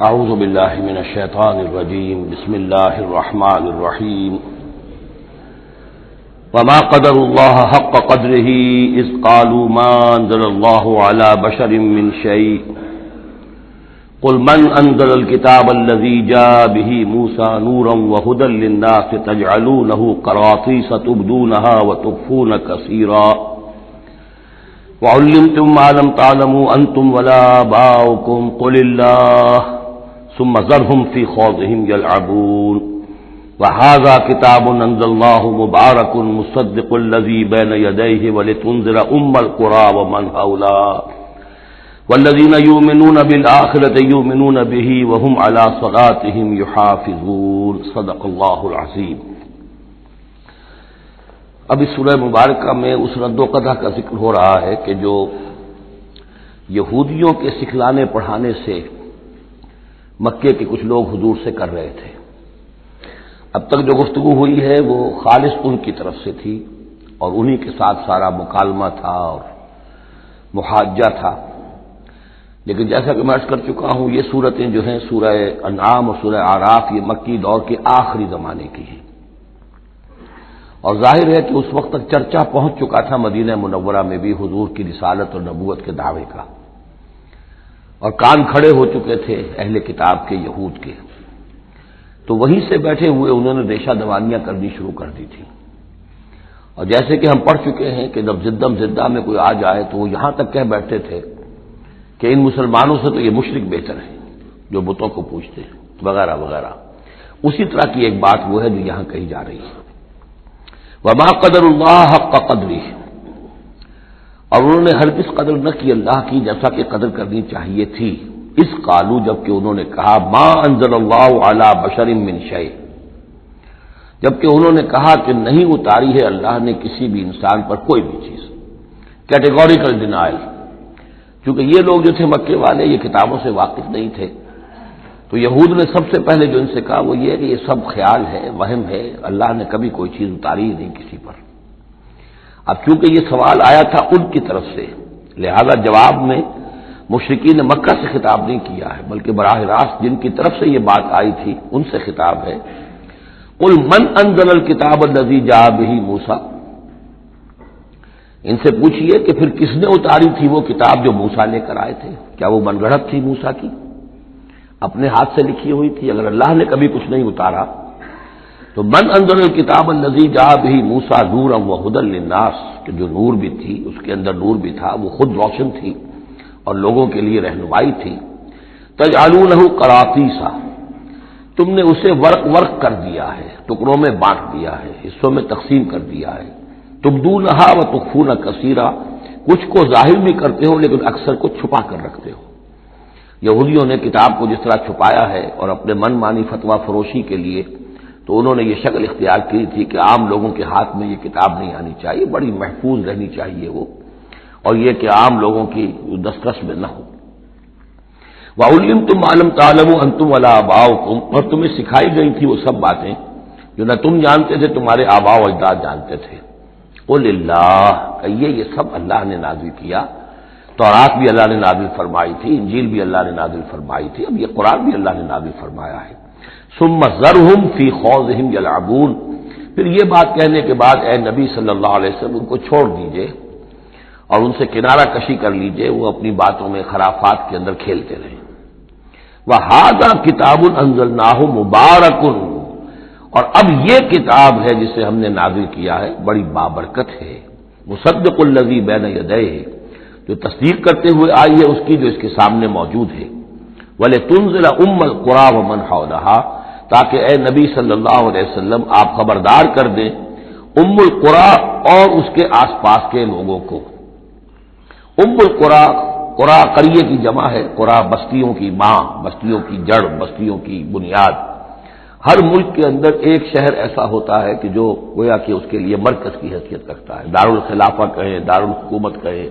اعوذ باللہ من الشیطان الرجیم بسم اللہ الرحمن الرحیم وما قدر اللہ حق قدرہ اذ قالوا ما انزل اللہ علی بشر من شیء قل من انزل الكتاب الذي جاء به موسى نورا وهدى للناس تجعلونه قراطيس تبدونها وتخفون كثيرا وعلمتم ما لم تعلموا انتم ولا آباؤكم قل الله ثم ذرهم في خوضهم يلعبون وهذا كتاب انزلناه مبارك مصدق الذي بين يديه ولتنذر القرى ومن حولها والذين يؤمنون بالآخرة يؤمنون به وهم على صلاتهم يحافظون صدق الله العظيم۔ اب اس سورہ مبارکہ میں اس رد و قدح کا ذکر ہو رہا ہے کہ جو یہودیوں کے سکھلانے پڑھانے سے مکے کے کچھ لوگ حضور سے کر رہے تھے۔ اب تک جو گفتگو ہوئی ہے وہ خالص ان کی طرف سے تھی اور انہی کے ساتھ سارا مکالمہ تھا اور محاجہ تھا، لیکن جیسا کہ میں عرض کر چکا ہوں یہ صورتیں جو ہیں سورہ انعام اور سورہ اعراف یہ مکی دور کے آخری زمانے کی ہیں، اور ظاہر ہے کہ اس وقت تک چرچا پہنچ چکا تھا مدینہ منورہ میں بھی حضور کی رسالت اور نبوت کے دعوے کا، اور کان کھڑے ہو چکے تھے اہل کتاب کے یہود کے، تو وہیں سے بیٹھے ہوئے انہوں نے ریشہ دوانیاں کرنی شروع کر دی تھی۔ اور جیسے کہ ہم پڑھ چکے ہیں کہ جب زدہ میں کوئی آ جائے تو وہ یہاں تک کہہ بیٹھتے تھے کہ ان مسلمانوں سے تو یہ مشرک بہتر ہیں جو بتوں کو پوجتے ہیں وغیرہ وغیرہ۔ اسی طرح کی ایک بات وہ ہے جو یہاں کہی جا رہی ہے، وما قدر اللہ حق قدرہ، اور انہوں نے ہرگز قدر نہ کی اللہ کی جیسا کہ قدر کرنی چاہیے تھی۔ اس قالو، جبکہ انہوں نے کہا ما انزل اللہ علی بشر من شیء، جبکہ انہوں نے کہا کہ نہیں اتاری ہے اللہ نے کسی بھی انسان پر کوئی بھی چیز، کیٹیگوریکل ڈینائل۔ چونکہ یہ لوگ جو تھے مکے والے یہ کتابوں سے واقف نہیں تھے، تو یہود نے سب سے پہلے جو ان سے کہا وہ یہ ہے کہ یہ سب خیال ہے، وہم ہے، اللہ نے کبھی کوئی چیز اتاری ہی نہیں کسی پر۔ اب چونکہ یہ سوال آیا تھا ان کی طرف سے، لہذا جواب میں مشرکین مکہ سے خطاب نہیں کیا ہے، بلکہ براہ راست جن کی طرف سے یہ بات آئی تھی ان سے خطاب ہے۔ قل من انزل الکتاب الذی جاء بہ موسیٰ، ان سے پوچھئے کہ پھر کس نے اتاری تھی وہ کتاب جو موسیٰ لے کر آئے تھے؟ کیا وہ من گھڑت تھی موسیٰ کی، اپنے ہاتھ سے لکھی ہوئی تھی؟ اگر اللہ نے کبھی کچھ نہیں اتارا تو من انزل الکتاب الذی جاء بہ موسیٰ نورا وہدی للناس، کہ جو نور بھی تھی اس کے اندر نور بھی تھا، وہ خود روشن تھی اور لوگوں کے لیے رہنمائی تھی۔ تجعلونہ قراطیس، تم نے اسے ورق ورق کر دیا ہے، ٹکڑوں میں بانٹ دیا ہے، حصوں میں تقسیم کر دیا ہے۔ تبدونہا وتخفون کثیرا، کچھ کو ظاہر بھی کرتے ہو لیکن اکثر کو چھپا کر رکھتے ہو۔ یہودیوں نے کتاب کو جس طرح چھپایا ہے اور اپنے من مانی فتویٰ فروشی کے لیے تو انہوں نے یہ شکل اختیار کی تھی کہ عام لوگوں کے ہاتھ میں یہ کتاب نہیں آنی چاہیے، بڑی محفوظ رہنی چاہیے وہ، اور یہ کہ عام لوگوں کی دسترس میں نہ ہو۔ وَعُلِّمْتُمْ مَا لَمْ تَعْلَمُوا أَنْتُمْ وَلَا آبَاؤُكُمْ، اور تمہیں سکھائی گئی تھی وہ سب باتیں جو نہ تم جانتے تھے تمہارے آباء و اجداد جانتے تھے۔ قُلِ اللَّهُ، کہیے یہ سب اللہ نے نازل کیا، تورات بھی اللہ نے نازل فرمائی تھی، انجیل بھی اللہ نے نازل فرمائی تھی، اب یہ قرآن بھی اللہ نے نازل فرمایا ہے۔ ثُمَّ ذَرْهُمْ فِي خَوْضِهِمْ يَلْعَبُونَ، پھر یہ بات کہنے کے بعد اے نبی صلی اللہ علیہ وسلم ان کو چھوڑ دیجئے اور ان سے کنارہ کشی کر لیجئے، وہ اپنی باتوں میں خرافات کے اندر کھیلتے رہیں۔ وَهَذَا كِتَابٌ أَنزَلْنَاهُ مُبَارَكٌ، اور اب یہ کتاب ہے جسے ہم نے نازل کیا ہے بڑی بابرکت ہے، مصدق الذی بین یدیہ، جو تصدیق کرتے ہوئے آئی ہے اس کی جو اس کے سامنے موجود ہے۔ وَلِتُنذِرَ القرى ومن حولها، تاکہ اے نبی صلی اللہ علیہ وسلم آپ خبردار کر دیں القرى اور اس کے آس پاس کے لوگوں کو۔ القرى، قرى قریے کی جمع ہے، قرى بستیوں کی ماں، بستیوں کی جڑ، بستیوں کی بنیاد۔ ہر ملک کے اندر ایک شہر ایسا ہوتا ہے کہ جو گویا کہ اس کے لیے مرکز کی حیثیت رکھتا ہے، دارالخلافہ کہیں، دارالحکومت کہیں۔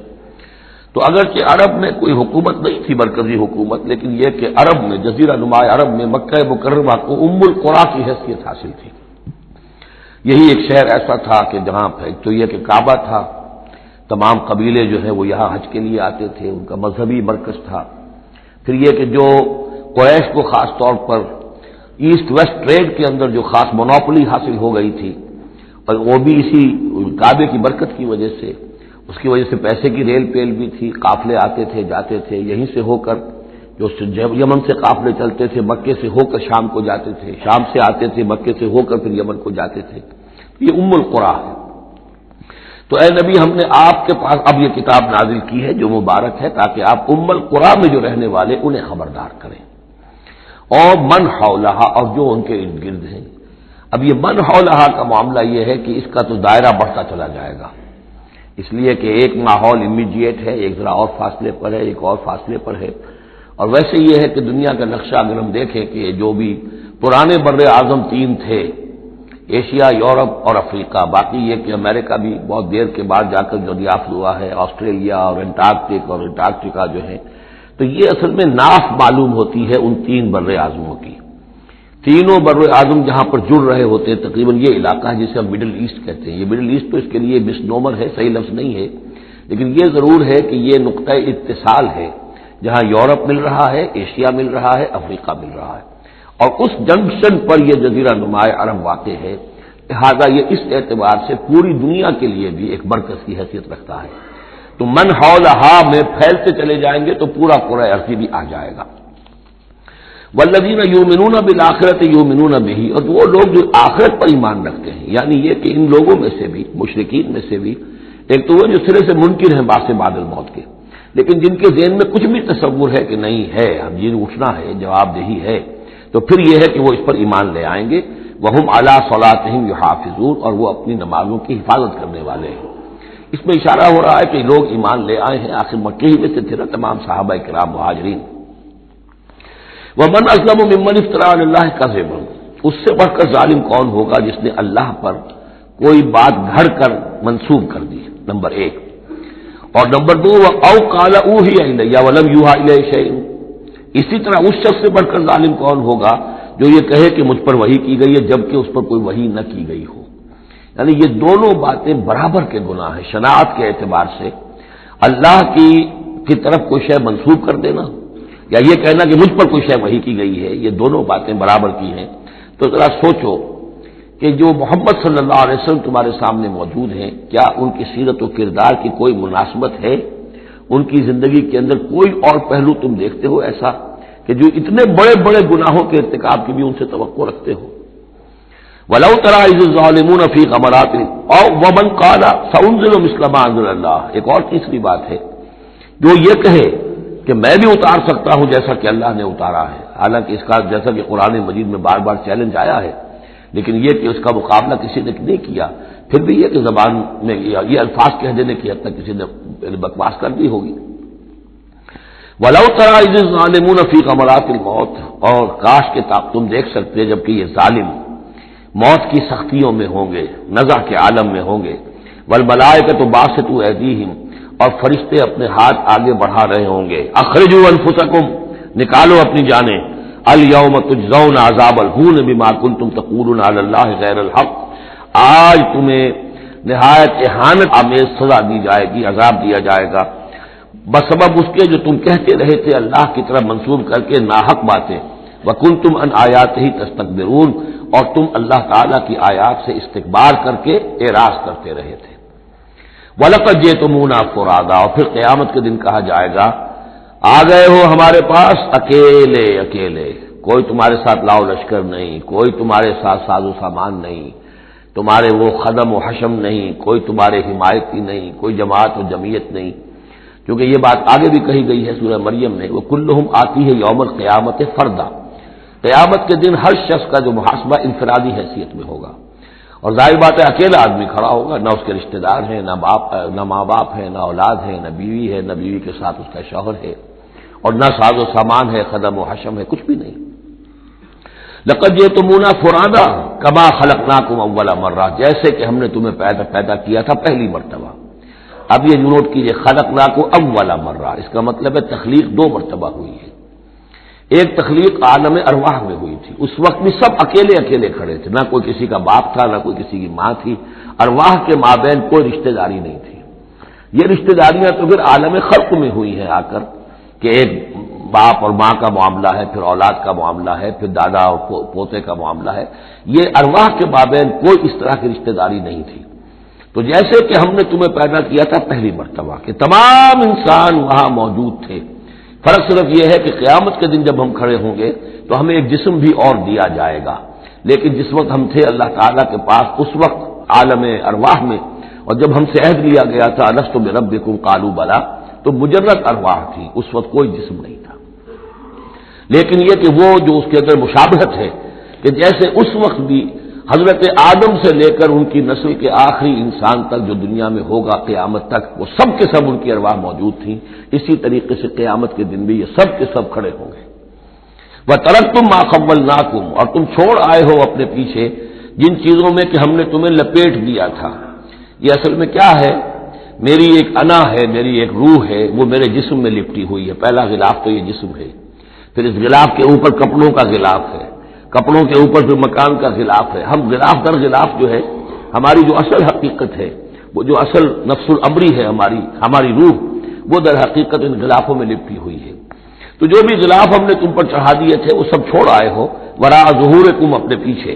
تو اگرچہ عرب میں کوئی حکومت نہیں تھی مرکزی حکومت، لیکن یہ کہ عرب میں، جزیرہ نما عرب میں مکہ مکرمہ کو القرى کی حیثیت حاصل تھی۔ یہی ایک شہر ایسا تھا کہ جہاں تو یہ کہ کعبہ تھا، تمام قبیلے جو ہیں وہ یہاں حج کے لیے آتے تھے، ان کا مذہبی مرکز تھا۔ پھر یہ کہ جو قریش کو خاص طور پر ایسٹ ویسٹ ٹریڈ کے اندر جو خاص مونوپولی حاصل ہو گئی تھی، اور وہ بھی اسی کعبے کی برکت کی وجہ سے، اس کی وجہ سے پیسے کی ریل پیل بھی تھی، قافلے آتے تھے جاتے تھے، یہیں سے ہو کر جو یمن سے قافلے چلتے تھے مکے سے ہو کر شام کو جاتے تھے، شام سے آتے تھے مکے سے ہو کر پھر یمن کو جاتے تھے. یہ ام القریٰ ہے. تو اے نبی ہم نے آپ کے پاس اب یہ کتاب نازل کی ہے جو مبارک ہے، تاکہ آپ ام القریٰ میں جو رہنے والے انہیں خبردار کریں، اور من حولہا، اور جو ان کے ارد گرد ہیں. اب یہ من حولہا کا معاملہ یہ ہے کہ اس کا تو دائرہ بڑھتا چلا جائے گا، اس لیے کہ ایک ماحول امیڈیٹ ہے، ایک ذرا اور فاصلے پر ہے، ایک اور فاصلے پر ہے. اور ویسے یہ ہے کہ دنیا کا نقشہ اگر ہم دیکھیں کہ جو بھی پرانے بر اعظم تین تھے، ایشیا، یورپ اور افریقہ، باقی یہ کہ امریکہ بھی بہت دیر کے بعد جا کر جو دریافت ہوا ہے، آسٹریلیا اور انٹارکٹیکا جو ہے، تو یہ اصل میں ناف معلوم ہوتی ہے ان تین بر اعظموں کی. تینوں بر اعظم جہاں پر جڑ رہے ہوتے ہیں، تقریباً یہ علاقہ ہے جسے ہم مڈل ایسٹ کہتے ہیں. یہ مڈل ایسٹ تو اس کے لیے مس نومر ہے، صحیح لفظ نہیں ہے، لیکن یہ ضرور ہے کہ یہ نقطہ اتصال ہے جہاں یورپ مل رہا ہے، ایشیا مل رہا ہے، افریقہ مل رہا ہے، اور اس جنکشن پر یہ جزیرہ نماء عرب واقع ہے. لہٰذا یہ اس اعتبار سے پوری دنیا کے لیے بھی ایک مرکز کی حیثیت رکھتا ہے. تو من حولہا میں پھیلتے چلے جائیں گے تو پورا قرہ ارضی بھی آ جائے گا. والذین یؤمنون بالآخرۃ یؤمنون بہ، اور وہ لوگ جو آخرت پر ایمان رکھتے ہیں، یعنی یہ کہ ان لوگوں میں سے بھی، مشرکین میں سے بھی، ایک تو وہ جو سرے سے منکر ہیں بعث بعد الموت کے، لیکن جن کے ذہن میں کچھ بھی تصور ہے کہ نہیں ہے، اب یہ اٹھنا ہے، جواب دہی ہے، تو پھر یہ ہے کہ وہ اس پر ایمان لے آئیں گے. وہم علی صلاتہم یحافظون، اور وہ اپنی نمازوں کی حفاظت کرنے والے ہیں. اس میں اشارہ ہو رہا ہے کہ لوگ ایمان لے آئے ہیں، آخر مکے ہی میں سے تھے نا تمام صحابہ کرام مہاجرین. ومن اظلم ممن افترى علی اللہ کذبا، اس سے بڑھ کر ظالم کون ہوگا جس نے اللہ پر کوئی بات گھڑ کر منسوب کر دی، نمبر ایک. اور نمبر دو، او قال اوحی الی ولم یوحى الی شیء، اسی طرح اس شخص سے بڑھ کر ظالم کون ہوگا جو یہ کہے کہ مجھ پر وحی کی گئی ہے جبکہ اس پر کوئی وحی نہ کی گئی ہو. یعنی یہ دونوں باتیں برابر کے گناہ ہیں شناعت کے اعتبار سے. اللہ کی طرف کوئی شے منسوب کر دینا یا یہ کہنا کہ مجھ پر کوئی شے وحی کی گئی ہے، یہ دونوں باتیں برابر کی ہیں. تو ذرا سوچو کہ جو محمد صلی اللہ علیہ وسلم تمہارے سامنے موجود ہیں، کیا ان کی سیرت و کردار کی کوئی مناسبت ہے؟ ان کی زندگی کے اندر کوئی اور پہلو تم دیکھتے ہو ایسا کہ جو اتنے بڑے بڑے گناہوں کے ارتکاب کی بھی ان سے توقع رکھتے ہو؟ وَلَوْ تَرَىٰ إِذِ الظَّالِمُونَ فِي غَمَرَاتِ اور وَمَنْ قَالَ سَأُنزِلُ مِثْلَ مَا أَنزَلَ اللَّهُ، ایک اور تیسری بات ہے جو یہ کہے کہ میں بھی اتار سکتا ہوں جیسا کہ اللہ نے اتارا ہے. حالانکہ اس کا جیسا کہ قرآن مجید میں بار بار چیلنج آیا ہے، لیکن یہ کہ اس کا مقابلہ کسی نے نہیں کیا. پھر بھی یہ کہ زبان میں یہ الفاظ کہہ دینے کی حد تک کسی نے بکواس کر دی ہوگی. وَلَوْ تَرَىٰ إِذِ الظَّالِمُونَ فِي غَمَرَاتِ الْمَوْتِ، اور کاش کہ تم دیکھ سکتے جبکہ یہ ظالم موت کی سختیوں میں ہوں گے، نزع کے عالم میں ہوں گے. وَالْمَلَائِکَةُ بَاسِطُو أَيْدِیہم، اور فرشتے اپنے ہاتھ آگے بڑھا رہے ہوں گے. اخرجوا انفسکم، نکالو اپنی جانیں. الیوم تجزون عذاب الہون بما کنتم تقولون علی اللہ غیر الحق، آج تمہیں نہایت اہانت آمیز سزا دی جائے گی، عذاب دیا جائے گا بسبب اس کے جو تم کہتے رہے تھے اللہ کی طرف منسوب کر کے ناحق باتیں. وکنتم عن آیاتہ تستکبرون، اور تم اللہ تعالیٰ کی آیات سے استکبار کر کے اعراض کرتے رہے تھے. وَلَقَدْ جِئْتُمُونَا فُرَادَىٰ، اور پھر قیامت کے دن کہا جائے گا آ گئے ہو ہمارے پاس اکیلے اکیلے، کوئی تمہارے ساتھ لاؤ لشکر نہیں، کوئی تمہارے ساتھ ساز و سامان نہیں، تمہارے وہ خدم و حشم نہیں، کوئی تمہارے حمایتی نہیں، کوئی جماعت و جمعیت نہیں. کیونکہ یہ بات آگے بھی کہی گئی ہے سورہ مریم میں، وہ کلہم آتی ہے یوم القیامت فردا، قیامت کے دن ہر شخص کا جو محاسبہ انفرادی حیثیت میں ہوگا. اور ظاہر بات ہے اکیلا آدمی کھڑا ہوگا، نہ اس کے رشتہ دار ہیں، نہ ماں باپ ہیں، نہ اولاد ہے، نہ بیوی ہے، نہ بیوی کے ساتھ اس کا شوہر ہے، اور نہ ساز و سامان ہے، خدم و حشم ہے، کچھ بھی نہیں. لقد جئتمونا فرادا کما خلقناکم اول مرہ، جیسے کہ ہم نے تمہیں پیدا کیا تھا پہلی مرتبہ. اب یہ نوٹ کیجئے، خلقناکم اول مرہ، اس کا مطلب ہے تخلیق دو مرتبہ ہوئی ہے. ایک تخلیق عالم ارواح میں ہوئی تھی، اس وقت بھی سب اکیلے اکیلے کھڑے تھے، نہ کوئی کسی کا باپ تھا، نہ کوئی کسی کی ماں تھی، ارواح کے مابین کوئی رشتہ داری نہیں تھی. یہ رشتہ داریاں تو پھر عالم خلق میں ہوئی ہیں آ کر، کہ ایک باپ اور ماں کا معاملہ ہے، پھر اولاد کا معاملہ ہے، پھر دادا اور پوتے کا معاملہ ہے، یہ ارواح کے مابین کوئی اس طرح کی رشتہ داری نہیں تھی۔ تو جیسے کہ ہم نے تمہیں پیدا کیا تھا پہلی مرتبہ کہ تمام انسان وہاں موجود تھے، فرق صرف یہ ہے کہ قیامت کے دن جب ہم کھڑے ہوں گے تو ہمیں ایک جسم بھی اور دیا جائے گا، لیکن جس وقت ہم تھے اللہ تعالیٰ کے پاس اس وقت عالم ارواح میں، اور جب ہم سے عہد لیا گیا تھا الست بربکم قالوا بلی، تو مجرد ارواح تھی، اس وقت کوئی جسم نہیں تھا۔ لیکن یہ کہ وہ جو اس کے اندر مشابہت ہے کہ جیسے اس وقت بھی حضرت آدم سے لے کر ان کی نسل کے آخری انسان تک جو دنیا میں ہوگا قیامت تک، وہ سب کے سب ان کی ارواح موجود تھیں، اسی طریقے سے قیامت کے دن بھی یہ سب کے سب کھڑے ہوں گے۔ وَتَرَكْتُم مَّا خَوَّلْنَاكُمْ، اور تم چھوڑ آئے ہو اپنے پیچھے جن چیزوں میں کہ ہم نے تمہیں لپیٹ دیا تھا۔ یہ اصل میں کیا ہے؟ میری ایک انا ہے، میری ایک روح ہے، وہ میرے جسم میں لپٹی ہوئی ہے۔ پہلا غلاف تو یہ جسم ہے، پھر اس غلاف کے اوپر کپڑوں کا غلاف ہے، کپڑوں کے اوپر پھر مکان کا غلاف ہے۔ ہم غلاف در غلاف جو ہے ہماری جو اصل حقیقت ہے، وہ جو اصل نفس الامری ہے ہماری روح، وہ در حقیقت ان غلافوں میں لپٹی ہوئی ہے۔ تو جو بھی غلاف ہم نے تم پر چڑھا دیے تھے وہ سب چھوڑ آئے ہو، وراء ظہورکم، اپنے پیچھے۔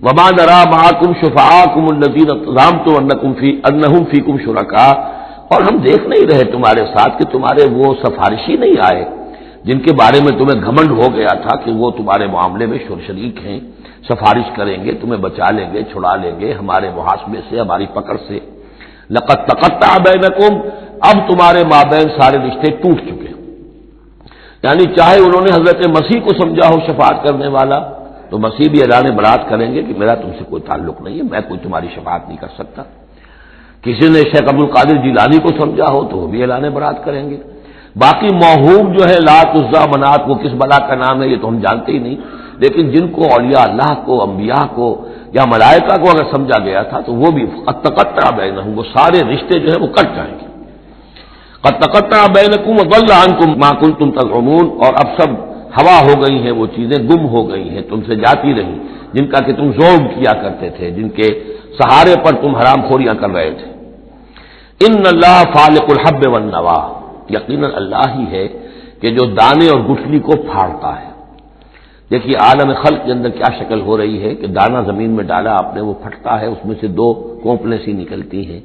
وما نرى معكم شفعاءكم الذين زعمتم انهم فيكم شركاء، اور ہم دیکھ نہیں رہے تمہارے ساتھ کہ تمہارے وہ سفارشی نہیں آئے جن کے بارے میں تمہیں گھمنڈ ہو گیا تھا کہ وہ تمہارے معاملے میں شریک ہیں، سفارش کریں گے، تمہیں بچا لیں گے، چھڑا لیں گے ہمارے محاسبے سے، ہماری پکڑ سے۔ لقد تقطع بینکم، اب تمہارے مابین سارے رشتے ٹوٹ چکے، یعنی چاہے انہوں نے حضرت مسیح کو سمجھا ہو شفاعت کرنے والا، تو مسیح بھی اعلان برات کریں گے کہ میرا تم سے کوئی تعلق نہیں ہے، میں کوئی تمہاری شفاعت نہیں کر سکتا۔ کسی نے شیخ عبد القادر جیلانی کو سمجھا ہو تو وہ بھی اعلان برات کریں گے۔ باقی موہوم جو ہے لات عزا منات، وہ کس بلا کا نام ہے یہ تو ہم جانتے ہی نہیں، لیکن جن کو اولیاء اللہ کو، انبیاء کو یا ملائکہ کو اگر سمجھا گیا تھا تو وہ بھی قد تقطع بینہم، وہ سارے رشتے جو ہے وہ کٹ جائیں گے۔ قد تقطع بینکم وضل عنکم ما کنتم تزعمون، اور اب سب ہوا ہو گئی ہیں، وہ چیزیں گم ہو گئی ہیں، تم سے جاتی رہی جن کا کہ تم ذوق کیا کرتے تھے، جن کے سہارے پر تم حرام خوریاں کر رہے تھے۔ ان اللہ فالق الحب والنوا، یقیناً اللہ ہی ہے کہ جو دانے اور گٹھلی کو پھاڑتا ہے۔ دیکھیے عالم خلق کے اندر کیا شکل ہو رہی ہے کہ دانہ زمین میں ڈالا آپ نے، وہ پھٹتا ہے، اس میں سے دو کونپلیں سی نکلتی ہیں،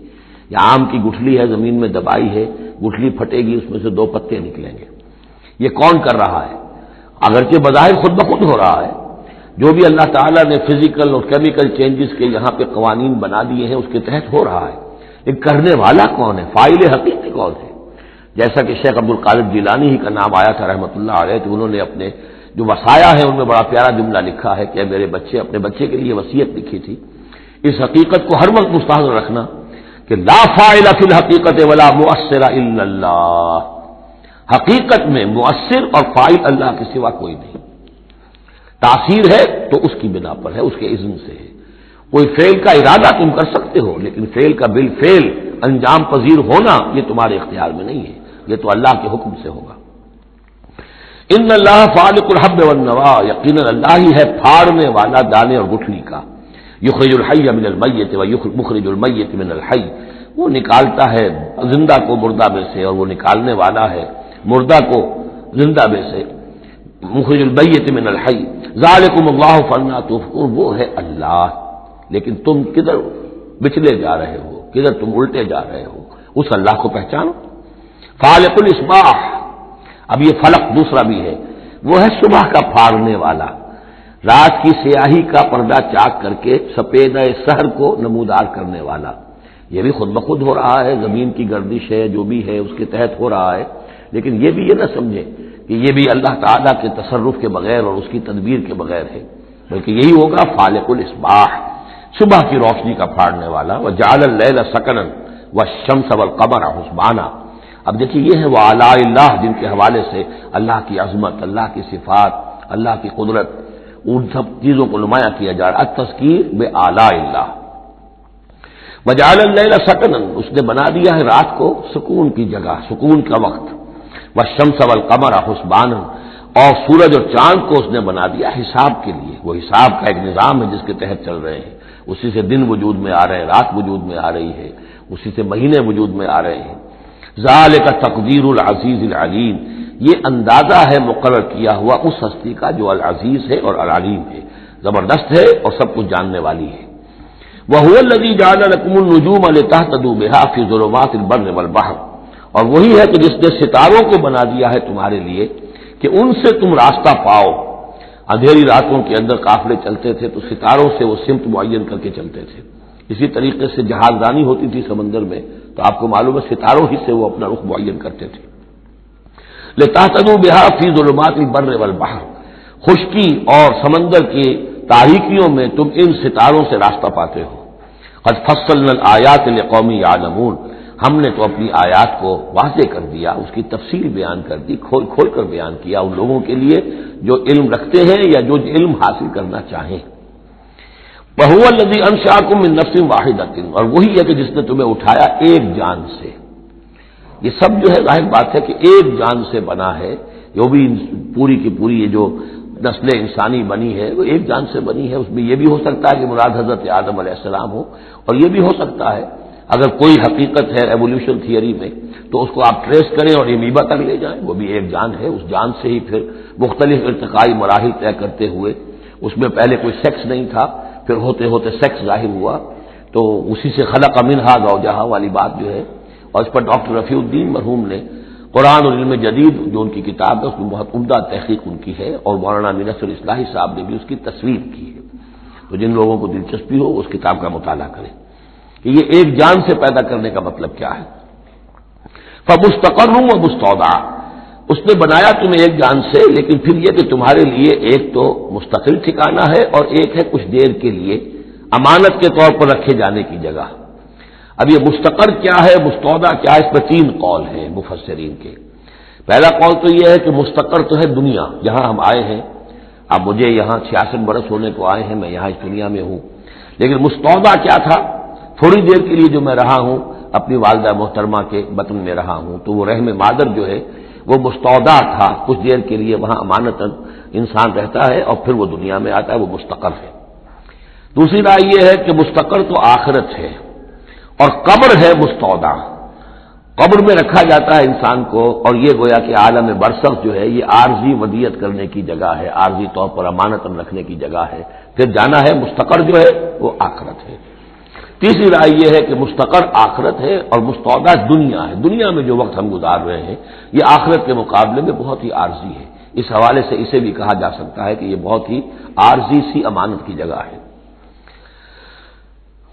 یا آم کی گٹھلی ہے زمین میں دبائی ہے، گٹھلی پھٹے گی، اس میں سے دو پتے نکلیں گے۔ یہ کون کر رہا ہے؟ اگرچہ بظاہر خود بخود ہو رہا ہے، جو بھی اللہ تعالیٰ نے فزیکل اور کیمیکل چینجز کے یہاں پہ قوانین بنا دیے ہیں اس کے تحت ہو رہا ہے، یہ کرنے والا کون ہے؟ فاعل حقیقی کون ہے؟ جیسا کہ شیخ عبد القادر جیلانی ہی کا نام آیا تھا رحمۃ اللہ علیہ، تو انہوں نے اپنے جو وصایا ہے ان میں بڑا پیارا جملہ لکھا ہے کہ میرے بچے، اپنے بچے کے لیے وصیت لکھی تھی، اس حقیقت کو ہر وقت مستحضر رکھنا کہ لا فاعل فی الحقیقت ولا مؤثر الا اللہ، حقیقت میں مؤثر اور فاعل اللہ کے سوا کوئی نہیں۔ تاثیر ہے تو اس کی بنا پر ہے، اس کے اذن سے ہے۔ کوئی فعل کا ارادہ تم کر سکتے ہو، لیکن فعل کا بالفعل انجام پذیر ہونا یہ تمہارے اختیار میں نہیں ہے، یہ تو اللہ کے حکم سے ہوگا۔ ان اللہ فالق الحب والنوا، یقیناً اللہ ہی ہے پھاڑنے والا دانے اور گٹھلی کا۔ یخرج الحی من المیت ومخرج المیت من الحی، وہ نکالتا ہے زندہ کو مردہ میں سے، اور وہ نکالنے والا ہے مردہ کو زندہ میں سے۔ مخرج المیت من الحی ذالکم اللہ فانا تؤفکون، وہ ہے اللہ، لیکن تم کدھر بچلے جا رہے ہو، کدھر تم الٹے جا رہے ہو، اس اللہ کو پہچانو۔ فالق الاصباح، اب یہ فلق دوسرا بھی ہے، وہ ہے صبح کا پھاڑنے والا، رات کی سیاہی کا پردہ چاک کر کے سپیدہ سحر کو نمودار کرنے والا۔ یہ بھی خود بخود ہو رہا ہے، زمین کی گردش ہے، جو بھی ہے اس کے تحت ہو رہا ہے، لیکن یہ بھی یہ نہ سمجھے کہ یہ بھی اللہ تعالیٰ کے تصرف کے بغیر اور اس کی تدبیر کے بغیر ہے، بلکہ یہی ہوگا فالق الاصباح، صبح کی روشنی کا پھاڑنے والا۔ وجعل اللیل سکنا والشمس والقمر حسبانا، اب دیکھیے یہ ہے وہ آلاء اللہ جن کے حوالے سے اللہ کی عظمت، اللہ کی صفات، اللہ کی قدرت، ان سب چیزوں کو نمایاں کیا جا رہا ہے۔ التذکیر بآلاء اللہ۔ وجعل اللیل سکنا، اس نے بنا دیا ہے رات کو سکون کی جگہ، سکون کا وقت۔ والشمس والقمر حسبانا، اور سورج اور چاند کو اس نے بنا دیا حساب کے لیے، وہ حساب کا ایک نظام ہے جس کے تحت چل رہے ہیں، اسی سے دن وجود میں آ رہے ہیں، رات وجود میں آ رہی ہے، اسی سے مہینے وجود میں آ رہے ہیں۔ ذالک تقدیر العزیز العلیم، یہ اندازہ ہے مقرر کیا ہوا اس ہستی کا جو العزیز ہے اور العلیم ہے، زبردست ہے اور سب کچھ جاننے والی ہے۔ وَهُوَ الَّذِي جَعَلَ لَكُمُ النُّجُومَ لِتَهْتَدُوا بِهَا فِي ظُلُمَاتِ الْبَرِّ وَالْبَحْرِ، اور وہی ہے کہ جس نے ستاروں کو بنا دیا ہے تمہارے لیے کہ ان سے تم راستہ پاؤ۔ اندھیری راتوں کے اندر قافلے چلتے تھے تو ستاروں سے وہ سمت معین کر کے چلتے تھے، اسی طریقے سے جہاز رانی ہوتی تھی سمندر میں تو آپ کو معلوم ہے ستاروں ہی سے وہ اپنا رخ معین کرتے تھے۔ لِتَهْتَدُوا بِهَا فِي ظُلُمَاتِ الْبَرِّ وَالْبَحْرِ، خشکی اور سمندر کی تاریکیوں میں تم ان ستاروں سے راستہ پاتے ہو۔ قد فصلنا الآیات لقوم یعلمون، ہم نے تو اپنی آیات کو واضح کر دیا، اس کی تفصیل بیان کر دی، کھول کھول کر بیان کیا ان لوگوں کے لیے جو علم رکھتے ہیں یا جو علم حاصل کرنا چاہیں۔ وَهُوَ الَّذِي أَنشَأَكُم مِّن نَّفْسٍ وَاحِدَةٍ، اور وہی ہے کہ جس نے تمہیں اٹھایا ایک جان سے۔ یہ سب جو ہے ظاہر بات ہے کہ ایک جان سے بنا ہے، جو بھی پوری کی پوری یہ جو نسل انسانی بنی ہے وہ ایک جان سے بنی ہے۔ اس میں یہ بھی ہو سکتا ہے کہ مراد حضرت آدم علیہ السلام ہو، اور یہ بھی ہو سکتا ہے اگر کوئی حقیقت ہے ایوولوشن تھیوری میں تو اس کو آپ ٹریس کریں اور امیبا تک لے جائیں، وہ بھی ایک جان ہے۔ اس جان سے ہی پھر مختلف ارتقائی مراحل طے کرتے ہوئے، اس میں پہلے کوئی سیکس نہیں تھا، پھر ہوتے ہوتے سیکس ظاہر ہوا، تو اسی سے خلق منہا زوجہا والی بات جو ہے، اور اس پر ڈاکٹر رفیع الدین مرحوم نے قرآن اور علم جدید جو ان کی کتاب ہے اس میں بہت عمدہ تحقیق ان کی ہے، اور مولانا منصر اصلاحی صاحب نے بھی اس کی تصویر کی ہے۔ تو جن لوگوں کو دلچسپی ہو اس کتاب کا مطالعہ کریں کہ یہ ایک جان سے پیدا کرنے کا مطلب کیا ہے۔ فَمُسْتَقَرٌّ وَمُسْتَوْدَعٌ، اس نے بنایا تمہیں ایک جان سے، لیکن پھر یہ کہ تمہارے لیے ایک تو مستقل ٹھکانہ ہے اور ایک ہے کچھ دیر کے لیے امانت کے طور پر رکھے جانے کی جگہ۔ اب یہ مستقر کیا ہے، مستودع کیا ہے، اس پر 3 قول ہیں مفسرین کے۔ پہلا قول تو یہ ہے کہ مستقر تو ہے دنیا، جہاں ہم آئے ہیں، اب مجھے یہاں 66 برس ہونے کو آئے ہیں، میں یہاں اس دنیا میں ہوں، لیکن مستودع کیا تھا، تھوڑی دیر کے لیے جو میں رہا ہوں اپنی والدہ محترمہ کے بطن میں رہا ہوں، تو وہ رحم مادر جو ہے وہ مستودع تھا، کچھ دیر کے لیے وہاں امانتاً انسان رہتا ہے اور پھر وہ دنیا میں آتا ہے، وہ مستقر ہے۔ دوسری رائے یہ ہے کہ مستقر تو آخرت ہے اور قبر ہے مستودع، قبر میں رکھا جاتا ہے انسان کو، اور یہ گویا کہ عالم برزخ جو ہے یہ عارضی ودیت کرنے کی جگہ ہے، عارضی طور پر امانتاً رکھنے کی جگہ ہے، پھر جانا ہے۔ مستقر جو ہے وہ آخرت ہے۔ تیسری رائے یہ ہے کہ مستقر آخرت ہے اور مستودع دنیا ہے، دنیا میں جو وقت ہم گزار رہے ہیں یہ آخرت کے مقابلے میں بہت ہی عارضی ہے۔ اس حوالے سے اسے بھی کہا جا سکتا ہے کہ یہ بہت ہی عارضی سی امانت کی جگہ ہے۔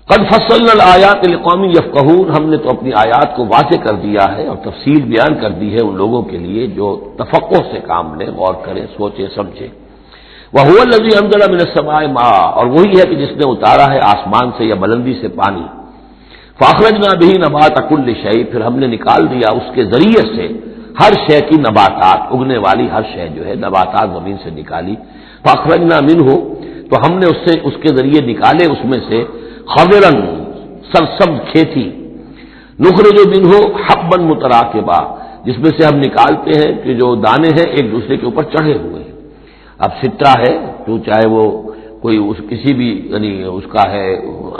قد فصلنا الآیات لقوم یفقہون، ہم نے تو اپنی آیات کو واضح کر دیا ہے اور تفصیل بیان کر دی ہے ان لوگوں کے لیے جو تفقہ سے کام لیں، غور کریں، سوچیں سمجھیں۔ وَهُوَ الَّذِي أَنزَلَ مِنَ السَّمَاءِ مَاءً، اور وہی ہے کہ جس نے اتارا ہے آسمان سے یا بلندی سے پانی۔ فَأَخْرَجْنَا بِهِ نَبَاتَ كُلِّ شَيْءٍ، پھر ہم نے نکال دیا اس کے ذریعے سے ہر شے کی نباتات، اگنے والی ہر شے جو ہے نباتات زمین سے نکالی۔ فَأَخْرَجْنَا مِنْهُ، تو ہم نے اس کے ذریعے نکالے اس میں سے خضرا سرسبز کھیتی، نخرج منہ حبا متراکبا، جس میں سے ہم نکالتے ہیں کہ جو دانے ہیں ایک دوسرے کے اوپر چڑھے ہوئے ہیں۔ اب سٹرا ہے تو چاہے وہ کوئی کسی بھی یعنی اس کا ہے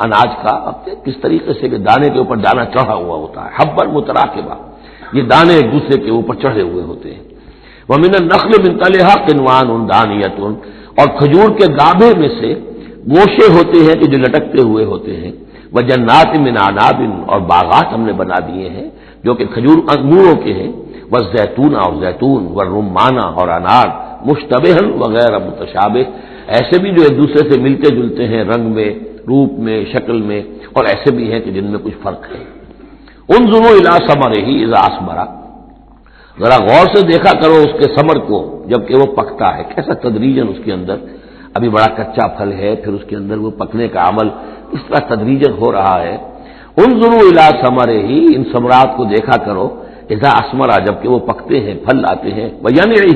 اناج کا، اب کس طریقے سے کہ دانے کے اوپر دانا چڑھا ہوا ہوتا ہے، حبا متراکبا، یہ دانے ایک دوسرے کے اوپر چڑھے ہوئے ہوتے ہیں۔ ومن النخل من طلعها قنوان دانیۃ، اور کھجور کے گابھے میں سے گوشے ہوتے ہیں کہ جو لٹکتے ہوئے ہوتے ہیں۔ وجنات من اعناب، اور باغات ہم نے بنا دیے ہیں جو کہ کھجور انگوروں کے ہیں۔ والزیتون، اور زیتون، والرمان، اور انار، مشتبہا وغیر متشابہ، ایسے بھی جو ایک دوسرے سے ملتے جلتے ہیں رنگ میں، روپ میں، شکل میں، اور ایسے بھی ہیں کہ جن میں کچھ فرق ہے۔ انظروا الی ثمرہ اذا اثمر، ذرا غور سے دیکھا کرو اس کے ثمر کو جبکہ وہ پکتا ہے، کیسا تدریجاً اس کے اندر، ابھی بڑا کچا پھل ہے، پھر اس کے اندر وہ پکنے کا عمل اس طرح تدریجاً ہو رہا ہے۔ انظروا الی ثمرہ، ان ثمرات کو دیکھا کرو، اذا اثمر، جبکہ وہ پکتے ہیں، پھل لاتے ہیں، وینعہ،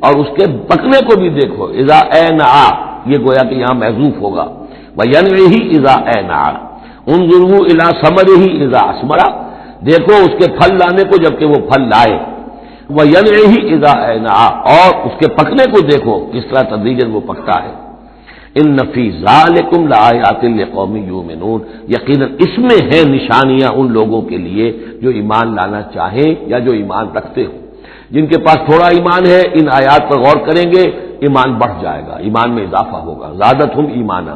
اور اس کے پکنے کو بھی دیکھو، اذا اینع، یہ گویا کہ یہاں محذوف ہوگا، وینعہ اذا اینع، انظروا الی ثمرہ اذا اثمر، دیکھو اس کے پھل لانے کو جبکہ وہ پھل لائے، وینعہ اذا اینع، اور اس کے پکنے کو دیکھو کس طرح تدریجاً وہ پکتا ہے۔ ان فی ذالکم لآیات لقوم یؤمنون، یقیناً اس میں ہیں نشانیاں ان لوگوں کے لیے جو ایمان لانا چاہیں یا جو ایمان رکھتے ہوں۔ جن کے پاس تھوڑا ایمان ہے ان آیات پر غور کریں گے، ایمان بڑھ جائے گا، ایمان میں اضافہ ہوگا، زادتہم ایمانا،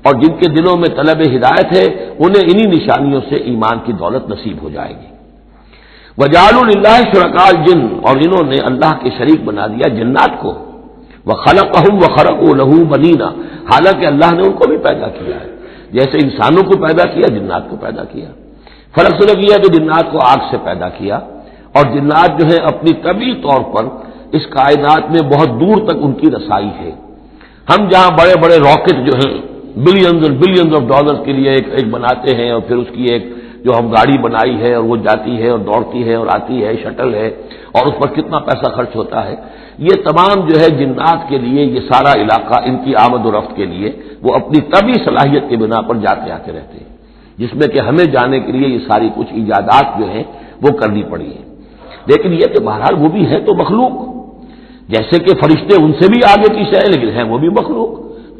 اور جن کے دلوں میں طلب ہدایت ہے انہیں انہی نشانیوں سے ایمان کی دولت نصیب ہو جائے گی۔ وجعلوا للہ شرکاء الجن، اور انہوں نے اللہ کے شریک بنا دیا جنات کو، وخلقہم وخرقوا لہ بنین، حالانکہ اللہ نے ان کو بھی پیدا کیا ہے، جیسے انسانوں کو پیدا کیا جنات کو پیدا کیا۔ فرق صرف یہ ہے کہ جنات کو آگ سے پیدا کیا، اور جنات جو ہے اپنی طبعی طور پر اس کائنات میں بہت دور تک ان کی رسائی ہے۔ ہم جہاں بڑے بڑے راکٹ جو ہیں بلینز آف ڈالرز کے لیے ایک بناتے ہیں، اور پھر اس کی ایک جو ہم گاڑی بنائی ہے اور وہ جاتی ہے اور دوڑتی ہے اور آتی ہے، شٹل ہے، اور اس پر کتنا پیسہ خرچ ہوتا ہے، یہ تمام جو ہے جنات کے لیے یہ سارا علاقہ ان کی آمد و رفت کے لیے وہ اپنی طبعی صلاحیت کی بنا پر جاتے آتے رہتے ہیں، جس میں کہ ہمیں جانے کے لیے یہ ساری کچھ ایجادات جو ہیں وہ کرنی پڑی ہیں۔ لیکن یہ کہ بہرحال وہ بھی ہے تو مخلوق، جیسے کہ فرشتے ان سے بھی آگے کی شے، لیکن ہیں وہ بھی مخلوق،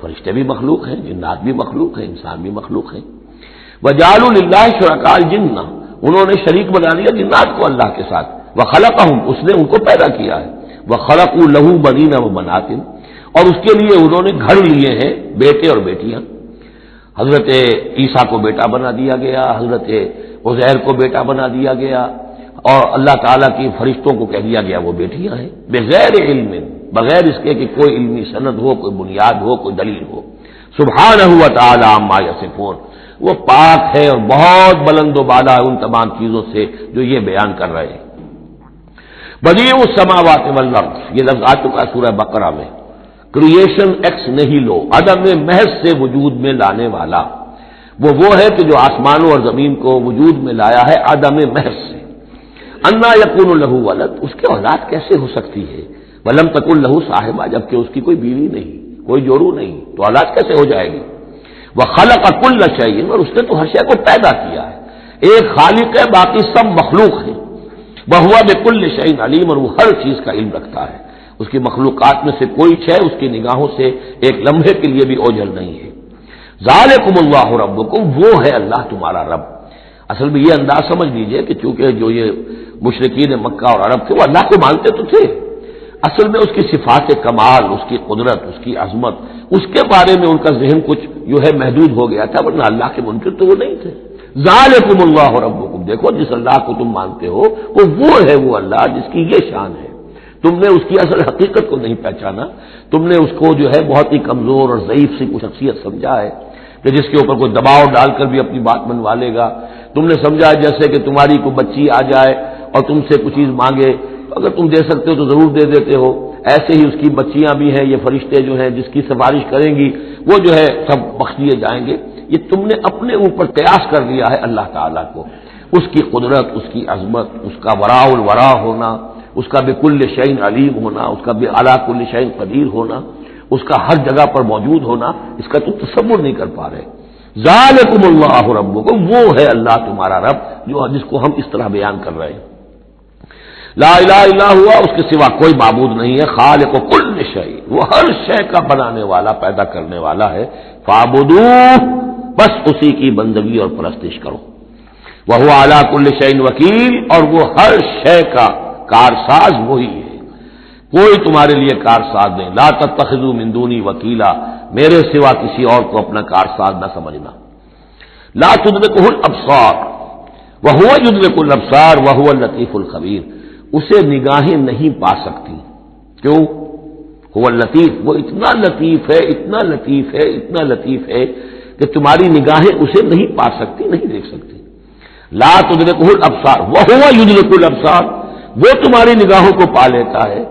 فرشتے بھی مخلوق ہیں، جنات بھی مخلوق ہیں، انسان بھی مخلوق ہیں۔ وجعلوا للہ شرکاء الجن، انہوں نے شریک بنا دیا جنات کو اللہ کے ساتھ، وخلقہم، اس نے ان کو پیدا کیا ہے، وخرقوا لہ بنین وبنات، اور اس کے لیے انہوں نے گھر لیے ہیں بیٹے اور بیٹیاں۔ حضرت عیسیٰ کو بیٹا بنا دیا گیا، حضرت عزیر کو بیٹا بنا دیا گیا، اور اللہ تعالیٰ کی فرشتوں کو کہہ دیا گیا وہ بیٹیاں ہیں، بغیر علم، بغیر اس کے کہ کوئی علمی سند ہو، کوئی بنیاد ہو، کوئی دلیل ہو۔ سبحانہ و تعالی عما یصفون، وہ پاک ہے اور بہت بلند و بالا ہے ان تمام چیزوں سے جو یہ بیان کر رہے ہیں۔ بدیع السماوات والارض، یہ لفظ آ چکا سورہ بقرہ میں، کریشن ایکس نہیلو، عدم محض سے وجود میں لانے والا، وہ ہے کہ جو آسمانوں اور زمین کو وجود میں لایا ہے عدم محض سے۔ انا یکون لہ ولد، اس کے اولاد کیسے ہو سکتی ہے، ولم تکن لہ صاحبہ، جبکہ اس کی کوئی بیوی نہیں، کوئی جورو نہیں، تو اولاد کیسے ہو جائے گی؟ وخلق کل شیء، اور اس نے تو ہر شے کو پیدا کیا ہے، ایک خالق ہے باقی سب مخلوق ہیں، وہو بکل شیء علیم، اور وہ ہر چیز کا علم رکھتا ہے، اس کی مخلوقات میں سے کوئی شے اس کی نگاہوں سے ایک لمحے کے لیے بھی اوجھل نہیں ہے۔ ذالکم اللہ ربکم، وہ ہے اللہ تمہارا رب۔ اصل میں یہ انداز سمجھ لیجئے کہ چونکہ جو یہ مشرکین مکہ اور عرب تھے وہ اللہ کو مانتے تو تھے، اصل میں اس کی صفات کمال، اس کی قدرت، اس کی عظمت، اس کے بارے میں ان کا ذہن کچھ جو ہے محدود ہو گیا تھا، ورنہ اللہ کے منکر تو وہ نہیں تھے۔ ذالکم اللہ ربکم، دیکھو جس اللہ کو تم مانتے ہو وہ ہے وہ اللہ جس کی یہ شان ہے، تم نے اس کی اصل حقیقت کو نہیں پہچانا، تم نے اس کو جو ہے بہت ہی کمزور اور ضعیف سی کوئی شخصیت سمجھا ہے کہ جس کے اوپر کوئی دباؤ ڈال کر بھی اپنی بات منوا لے گا، تم نے سمجھا جیسے کہ تمہاری کوئی بچی آ جائے اور تم سے کچھ چیز مانگے، اگر تم دے سکتے ہو تو ضرور دے دیتے ہو، ایسے ہی اس کی بچیاں بھی ہیں، یہ فرشتے جو ہیں جس کی سفارش کریں گی وہ جو ہے سب بخش دیے جائیں گے۔ یہ تم نے اپنے اوپر قیاس کر لیا ہے اللہ تعالیٰ کو، اس کی قدرت، اس کی عظمت، اس کا وراء الورا ہونا، اس کا بکل شیء علیم ہونا، اس کا علی کل شیء قدیر ہونا، اس کا ہر جگہ پر موجود ہونا، اس کا تم تصور نہیں کر پا رہے۔ ذالکم اللہ ربکم، وہ ہے اللہ تمہارا رب جس کو ہم اس طرح بیان کر رہے ہیں۔ لا الہ الا ہوا، اس کے سوا کوئی معبود نہیں ہے، خالق کل شیء، وہ ہر شے کا بنانے والا، پیدا کرنے والا ہے، فاعبدوہ، بس اسی کی بندگی اور پرستش کرو، وہو علی کل شیء وکیل، اور وہ ہر شے کا کارساز وہی ہے، کوئی تمہارے لیے کارساز نہیں۔ لا تتخذوا من دونی وکیلا، میرے سوا کسی اور کو اپنا کارساز نہ سمجھنا۔ لا تدرکہ الابصار وہو یدرک الابصار وہو اللطیف الخبیر، اسے نگاہیں نہیں پا سکتی، کیوں؟ هو اللطیف، وہ اتنا لطیف ہے، اتنا لطیف ہے، اتنا لطیف ہے کہ تمہاری نگاہیں اسے نہیں پا سکتی، نہیں دیکھ سکتی۔ لا تدرکہ الابصار وہو یدرک الابصار، وہ تمہاری نگاہوں کو پا لیتا ہے،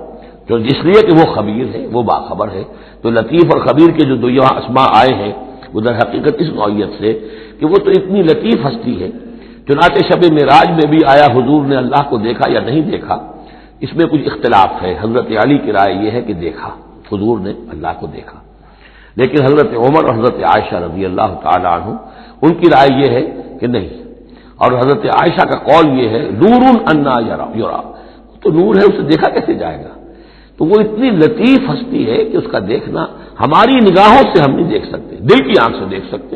جو جس لیے کہ وہ خبیر ہے، وہ باخبر ہے۔ تو لطیف اور خبیر کے جو دو یہاں اسماء آئے ہیں وہ در حقیقت اس نوعیت سے کہ وہ تو اتنی لطیف ہستی ہے۔ چنانچہ شب معراج میں بھی آیا حضور نے اللہ کو دیکھا یا نہیں دیکھا، اس میں کچھ اختلاف ہے۔ حضرت علی کی رائے یہ ہے کہ دیکھا، حضور نے اللہ کو دیکھا، لیکن حضرت عمر اور حضرت عائشہ رضی اللہ تعالی عنہ ان کی رائے یہ ہے کہ نہیں، اور حضرت عائشہ کا قول یہ ہے نور انا یرا، تو نور ہے، اسے دیکھا کیسے جائے گا؟ تو وہ اتنی لطیف ہستی ہے کہ اس کا دیکھنا ہماری نگاہوں سے ہم نہیں دیکھ سکتے، دل کی آنکھ سے دیکھ سکتے،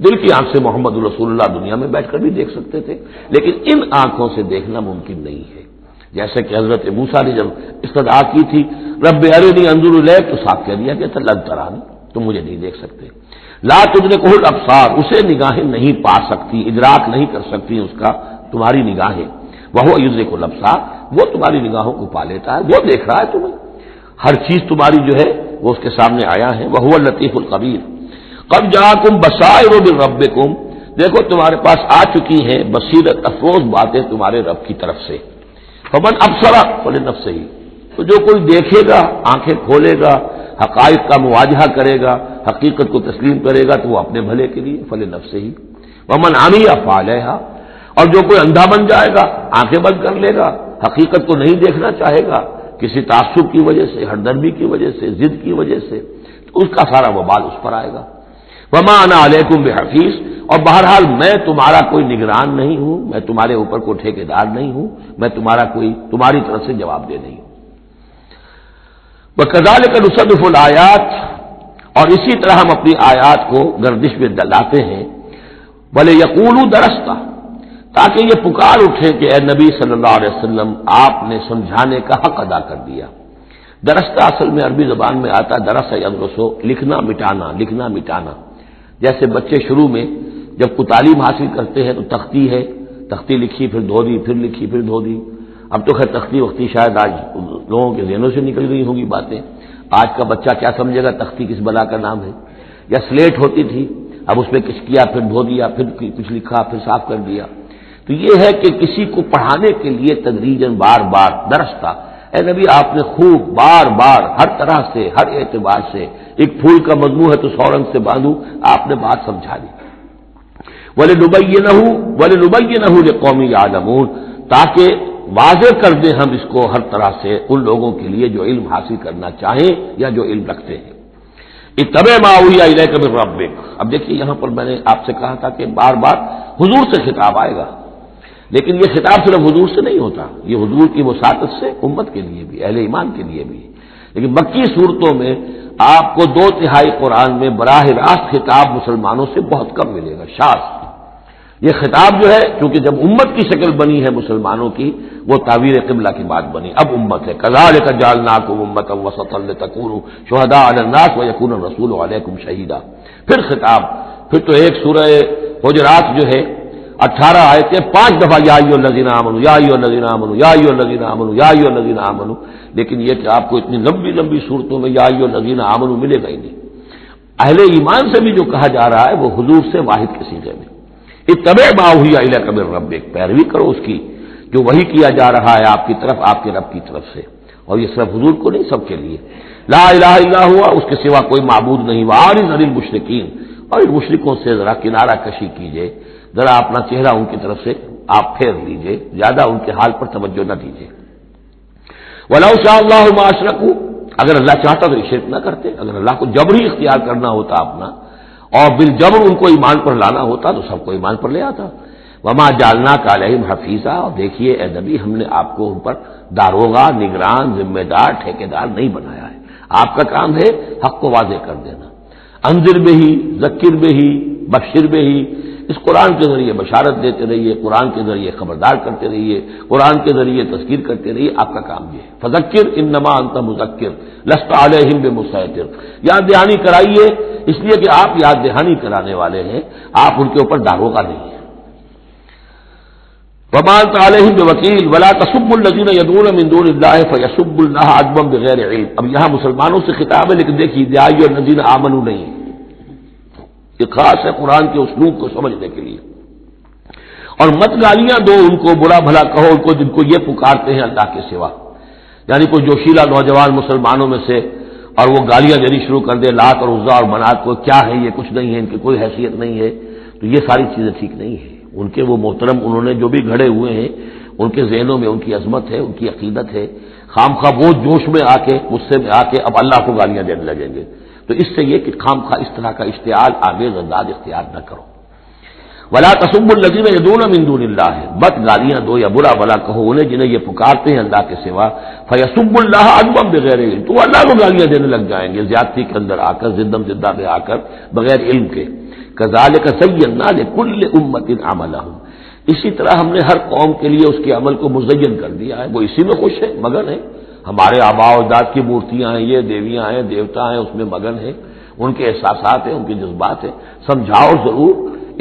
دل کی آنکھ سے محمد رسول اللہ دنیا میں بیٹھ کر بھی دیکھ سکتے تھے، لیکن ان آنکھوں سے دیکھنا ممکن نہیں ہے۔ جیسے کہ حضرت موسیٰ نے جب استدعا کی تھی رب ارنی انظر الیک، تو صاف کہہ دیا کہ لن ترانی، تم مجھے نہیں دیکھ سکتے. لا تدرکہ الابصار، اسے نگاہیں نہیں پا سکتی، ادراک نہیں کر سکتی اس کا تمہاری نگاہیں. وہو یدرک الابصار، وہ تمہاری نگاہوں کو پا لیتا ہے، وہ دیکھ رہا ہے تمہیں، ہر چیز تمہاری جو ہے وہ اس کے سامنے آیا ہے. وہو اللطیف الخبیر. قد جاءکم بصائر من ربکم، دیکھو تمہارے پاس آ چکی ہیں بصیرت افروز باتیں تمہارے رب کی طرف سے. فمن ابصر فلنفسہ، تو جو کوئی دیکھے گا، آنکھیں کھولے گا، حقائق کا مواجہہ کرے گا، حقیقت کو تسلیم کرے گا، تو وہ اپنے بھلے کے لیے، فلنفسہ ہی. ومن عمی فعلیہا، اور جو کوئی اندھا بن جائے گا، آنکھیں بند کر لے گا، حقیقت کو نہیں دیکھنا چاہے گا کسی تعصب کی وجہ سے، ہردرمی کی وجہ سے، ضد کی وجہ سے، تو اس کا سارا وبال اس پر آئے گا. وما انا علیکم بحفیظ، اور بہرحال میں تمہارا کوئی نگران نہیں ہوں، میں تمہارے اوپر کوئی ٹھیکیدار نہیں ہوں، میں تمہاری طرف سے جواب دہ نہیں ہوں. وَكَذَلِكَ نُصَرِّفُ الْآيَاتِ، اور اسی طرح ہم اپنی آیات کو گردش میں لاتے ہیں. وَلِيَقُولُوا دَرَسْتَ، تاکہ یہ پکار اٹھے کہ اے نبی صلی اللہ علیہ وسلم آپ نے سمجھانے کا حق ادا کر دیا. درستہ اصل میں عربی زبان میں آتا درس یدرسو، لکھنا مٹانا. جیسے بچے شروع میں جب کوئی تعلیم حاصل کرتے ہیں تو تختی ہے، تختی لکھی پھر دھو دی، پھر لکھی پھر دھو دی. اب تو خیر تختی وقتی شاید آج لوگوں کے ذہنوں سے نکل گئی ہوگی باتیں. آج کا بچہ کیا سمجھے گا تختی کس بلا کا نام ہے. یا سلیٹ ہوتی تھی، اب اس میں کچھ کیا پھر دھو دیا، پھر کچھ لکھا پھر صاف کر دیا. تو یہ ہے کہ کسی کو پڑھانے کے لیے تدریجاً بار بار درستہ، اے نبی آپ نے خوب بار بار ہر طرح سے، ہر اعتبار سے، ایک پھول کا مضمون ہے تو 100 رنگ سے باندھوں، آپ نے بات سمجھا دی. وَلِنُبَيِّنَهُ لِقَوْمٍ يَعْلَمُونَ، تاکہ واضح کر دیں ہم اس کو ہر طرح سے ان لوگوں کے لیے جو علم حاصل کرنا چاہیں یا جو علم رکھتے ہیں. اتَّبِعْ مَا أُوحِیَ إِلَیْکَ مِن رَّبِّکَ، اب دیکھیے یہاں پر میں نے آپ سے کہا تھا کہ بار بار حضور سے خطاب آئے گا، لیکن یہ خطاب صرف حضور سے نہیں ہوتا، یہ حضور کی وساطت سے امت کے لیے بھی، اہل ایمان کے لیے بھی. لیکن مکی صورتوں میں آپ کو 2/3 قرآن میں براہ راست خطاب مسلمانوں سے بہت کم ملے گا، شاذ. یہ خطاب جو ہے کیونکہ جب امت کی شکل بنی ہے مسلمانوں کی، وہ تعبیر قبلہ کی بات بنی، اب امت ہے. کذالک جعلناکم امۃ وسطا لتکونوا شہداء علی الناس ویکون الرسول علیکم شہیدا. پھر خطاب، پھر تو ایک سورہ حجرات جو ہے 18 آیتیں 5 دفعہ یا ایھا الذین آمنوا یا ایھا الذین آمنوا یا ایھا الذین آمنوا یا ایھا الذین آمنوا. لیکن یہ کہ آپ کو اتنی لمبی لمبی صورتوں میں یا ایھا الذین آمنوا ملے گا ہی نہیں. اہل ایمان سے بھی جو کہا جا رہا ہے وہ حضور سے واحد کے صیغے میں. اتبع ما اوحی الیک من ربک، پیروی کرو اس کی جو وحی کیا جا رہا ہے آپ کی طرف، آپ کے رب کی طرف سے. اور یہ صرف حضور کو نہیں، سب کے لیے. لا الہ الا ہوا، اس کے سوا کوئی معبود نہیں. وَأَعْرِضْ عَنِ الْمُشْرِكِينَ، اور ان مشرکوں سے ذرا کنارہ کشی کیجیے، ذرا اپنا چہرہ ان کی طرف سے آپ پھیر لیجیے، زیادہ ان کے حال پر توجہ نہ دیجیے. وَلَوْ شَاءَ اللَّهُ مَا أَشْرَكُوا، اگر اللہ چاہتا تو شرک نہ کرتے. اگر اللہ کو جبری اختیار کرنا ہوتا اپنا اور بالجبر ان کو ایمان پر لانا ہوتا تو سب کو ایمان پر لے آتا. وما جعلناک علیہم حفیظا، اور دیکھیے اے نبی ہم نے آپ کو ان پر داروغہ، نگران، ذمہ دار، ٹھیکیدار نہیں بنایا ہے. آپ کا کام ہے حق کو واضح کر دینا. انذر بہی، ذکر بہی، بشر بہی، اس قرآن کے ذریعے بشارت دیتے رہیے، قرآن کے ذریعے خبردار کرتے رہیے، قرآن کے ذریعے تذکیر کرتے رہیے. آپ کا کام یہ ہے. فذکر انما انت مذکر لست علیہم بمسیطر، یاد دہانی کرائیے اس لیے کہ آپ یاد دہانی کرانے والے ہیں، آپ ان کے اوپر داروغہ نہیں ہیں. وما انت علیہم بوکیل ولا تسبوا الذین یدعون من دون اللہ فیسبوا اللہ عدوا بغیر علم. اب یہاں مسلمانوں سے خطاب ہے، لیکن دیکھیے یا ایھا الذین آمنوا نہیں، یہ خاص ہے قرآن کے اسلوب کو سمجھنے کے لیے. اور مت گالیاں دو ان کو، برا بھلا کہو ان کو جن کو یہ پکارتے ہیں اللہ کے سوا. یعنی کوئی جوشیلا نوجوان مسلمانوں میں سے اور وہ گالیاں دینی شروع کر دے لات اور عزا اور منات کو، کیا ہے یہ، کچھ نہیں ہے، ان کی کوئی حیثیت نہیں ہے. تو یہ ساری چیزیں ٹھیک نہیں ہیں. ان کے وہ محترم انہوں نے جو بھی گھڑے ہوئے ہیں، ان کے ذہنوں میں ان کی عظمت ہے، ان کی عقیدت ہے. خام خواہ وہ جوش میں آ کے، غصے میں آ کے اب اللہ کو گالیاں دینے لگیں گے. تو اس سے یہ کہ خام خواہ اس طرح کا اشتعال آمیز انداز اختیار نہ کرو. ولا تسبوا الذین یدعون من دون اللہ، بد گالیاں دو یا برا بلا کہو انہیں جنہیں یہ پکارتے ہیں اللہ کے سوا. فیسبوا اللہ عدوا بغیر علم، تو اللہ کو گالیاں دینے لگ جائیں گے زیادتی کے اندر آ کر، زدم زدہ میں آ کر، بغیر علم کے. کذالک زینا لکل امۃ عملہم، اسی طرح ہم نے ہر قوم کے لیے اس کے عمل کو مزین کر دیا ہے، وہ اسی میں خوش ہے، مگن ہے. ہمارے آباء و اجداد کی مورتیاں ہیں، یہ دیویاں ہیں، دیوتا ہیں، اس میں مگن ہے، ان کے احساسات ہیں، ان کے جذبات ہیں. سمجھاؤ ضرور،